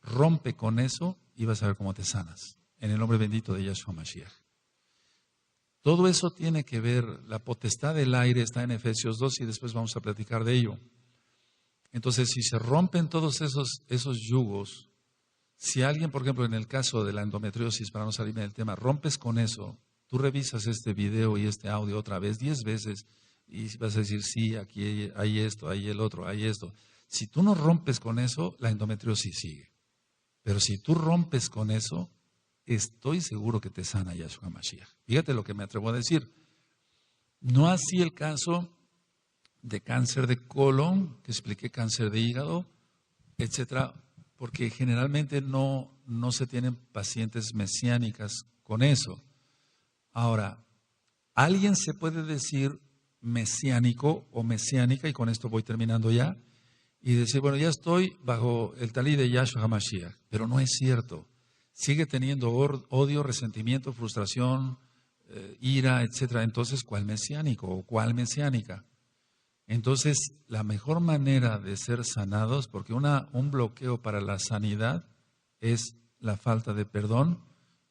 Rompe con eso y vas a ver cómo te sanas. En el nombre bendito de Yahshua Mashiach. Todo eso tiene que ver, la potestad del aire está en Efesios 2 y después vamos a platicar de ello. Entonces, si se rompen todos esos yugos, si alguien, por ejemplo, en el caso de la endometriosis, para no salirme del tema, rompes con eso, tú revisas este video y este audio otra vez 10 veces y vas a decir, sí, aquí hay esto, hay el otro, hay esto. Si tú no rompes con eso, la endometriosis sigue. Pero si tú rompes con eso, estoy seguro que te sana Yahshua Mashiach. Fíjate lo que me atrevo a decir. No así el caso de cáncer de colon, que expliqué, cáncer de hígado, etcétera, porque generalmente no se tienen pacientes mesiánicas con eso. Ahora, alguien se puede decir mesiánico o mesiánica, y con esto voy terminando ya, y decir, bueno, ya estoy bajo el talí de Yahshua HaMashiach, pero no es cierto. Sigue teniendo odio, resentimiento, frustración, ira, etcétera. Entonces, ¿cuál mesiánico o cuál mesiánica? Entonces, la mejor manera de ser sanados, porque un bloqueo para la sanidad es la falta de perdón,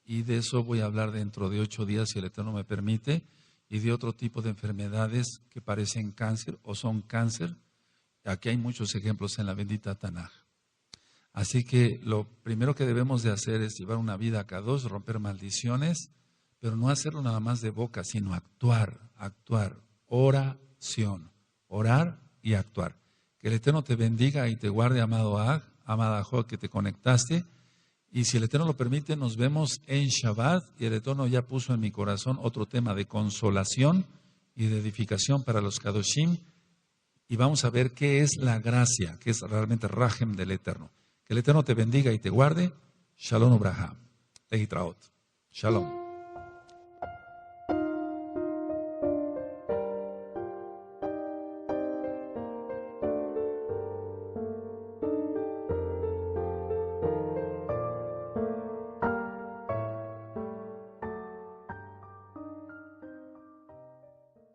y de eso voy a hablar dentro de 8 días, si el Eterno me permite, y de otro tipo de enfermedades que parecen cáncer o son cáncer. Aquí hay muchos ejemplos en la bendita Tanaj. Así que lo primero que debemos de hacer es llevar una vida a Kadosh, romper maldiciones, pero no hacerlo nada más de boca, sino actuar, oración, orar y actuar. Que el Eterno te bendiga y te guarde, amado Ag, amada Jo, que te conectaste. Y si el Eterno lo permite, nos vemos en Shabbat, y el Eterno ya puso en mi corazón otro tema de consolación y de edificación para los Kadoshim. Y vamos a ver qué es la gracia, qué es realmente Rajem del Eterno. Que el Eterno te bendiga y te guarde. Shalom Ubraha. Leitraot. Shalom.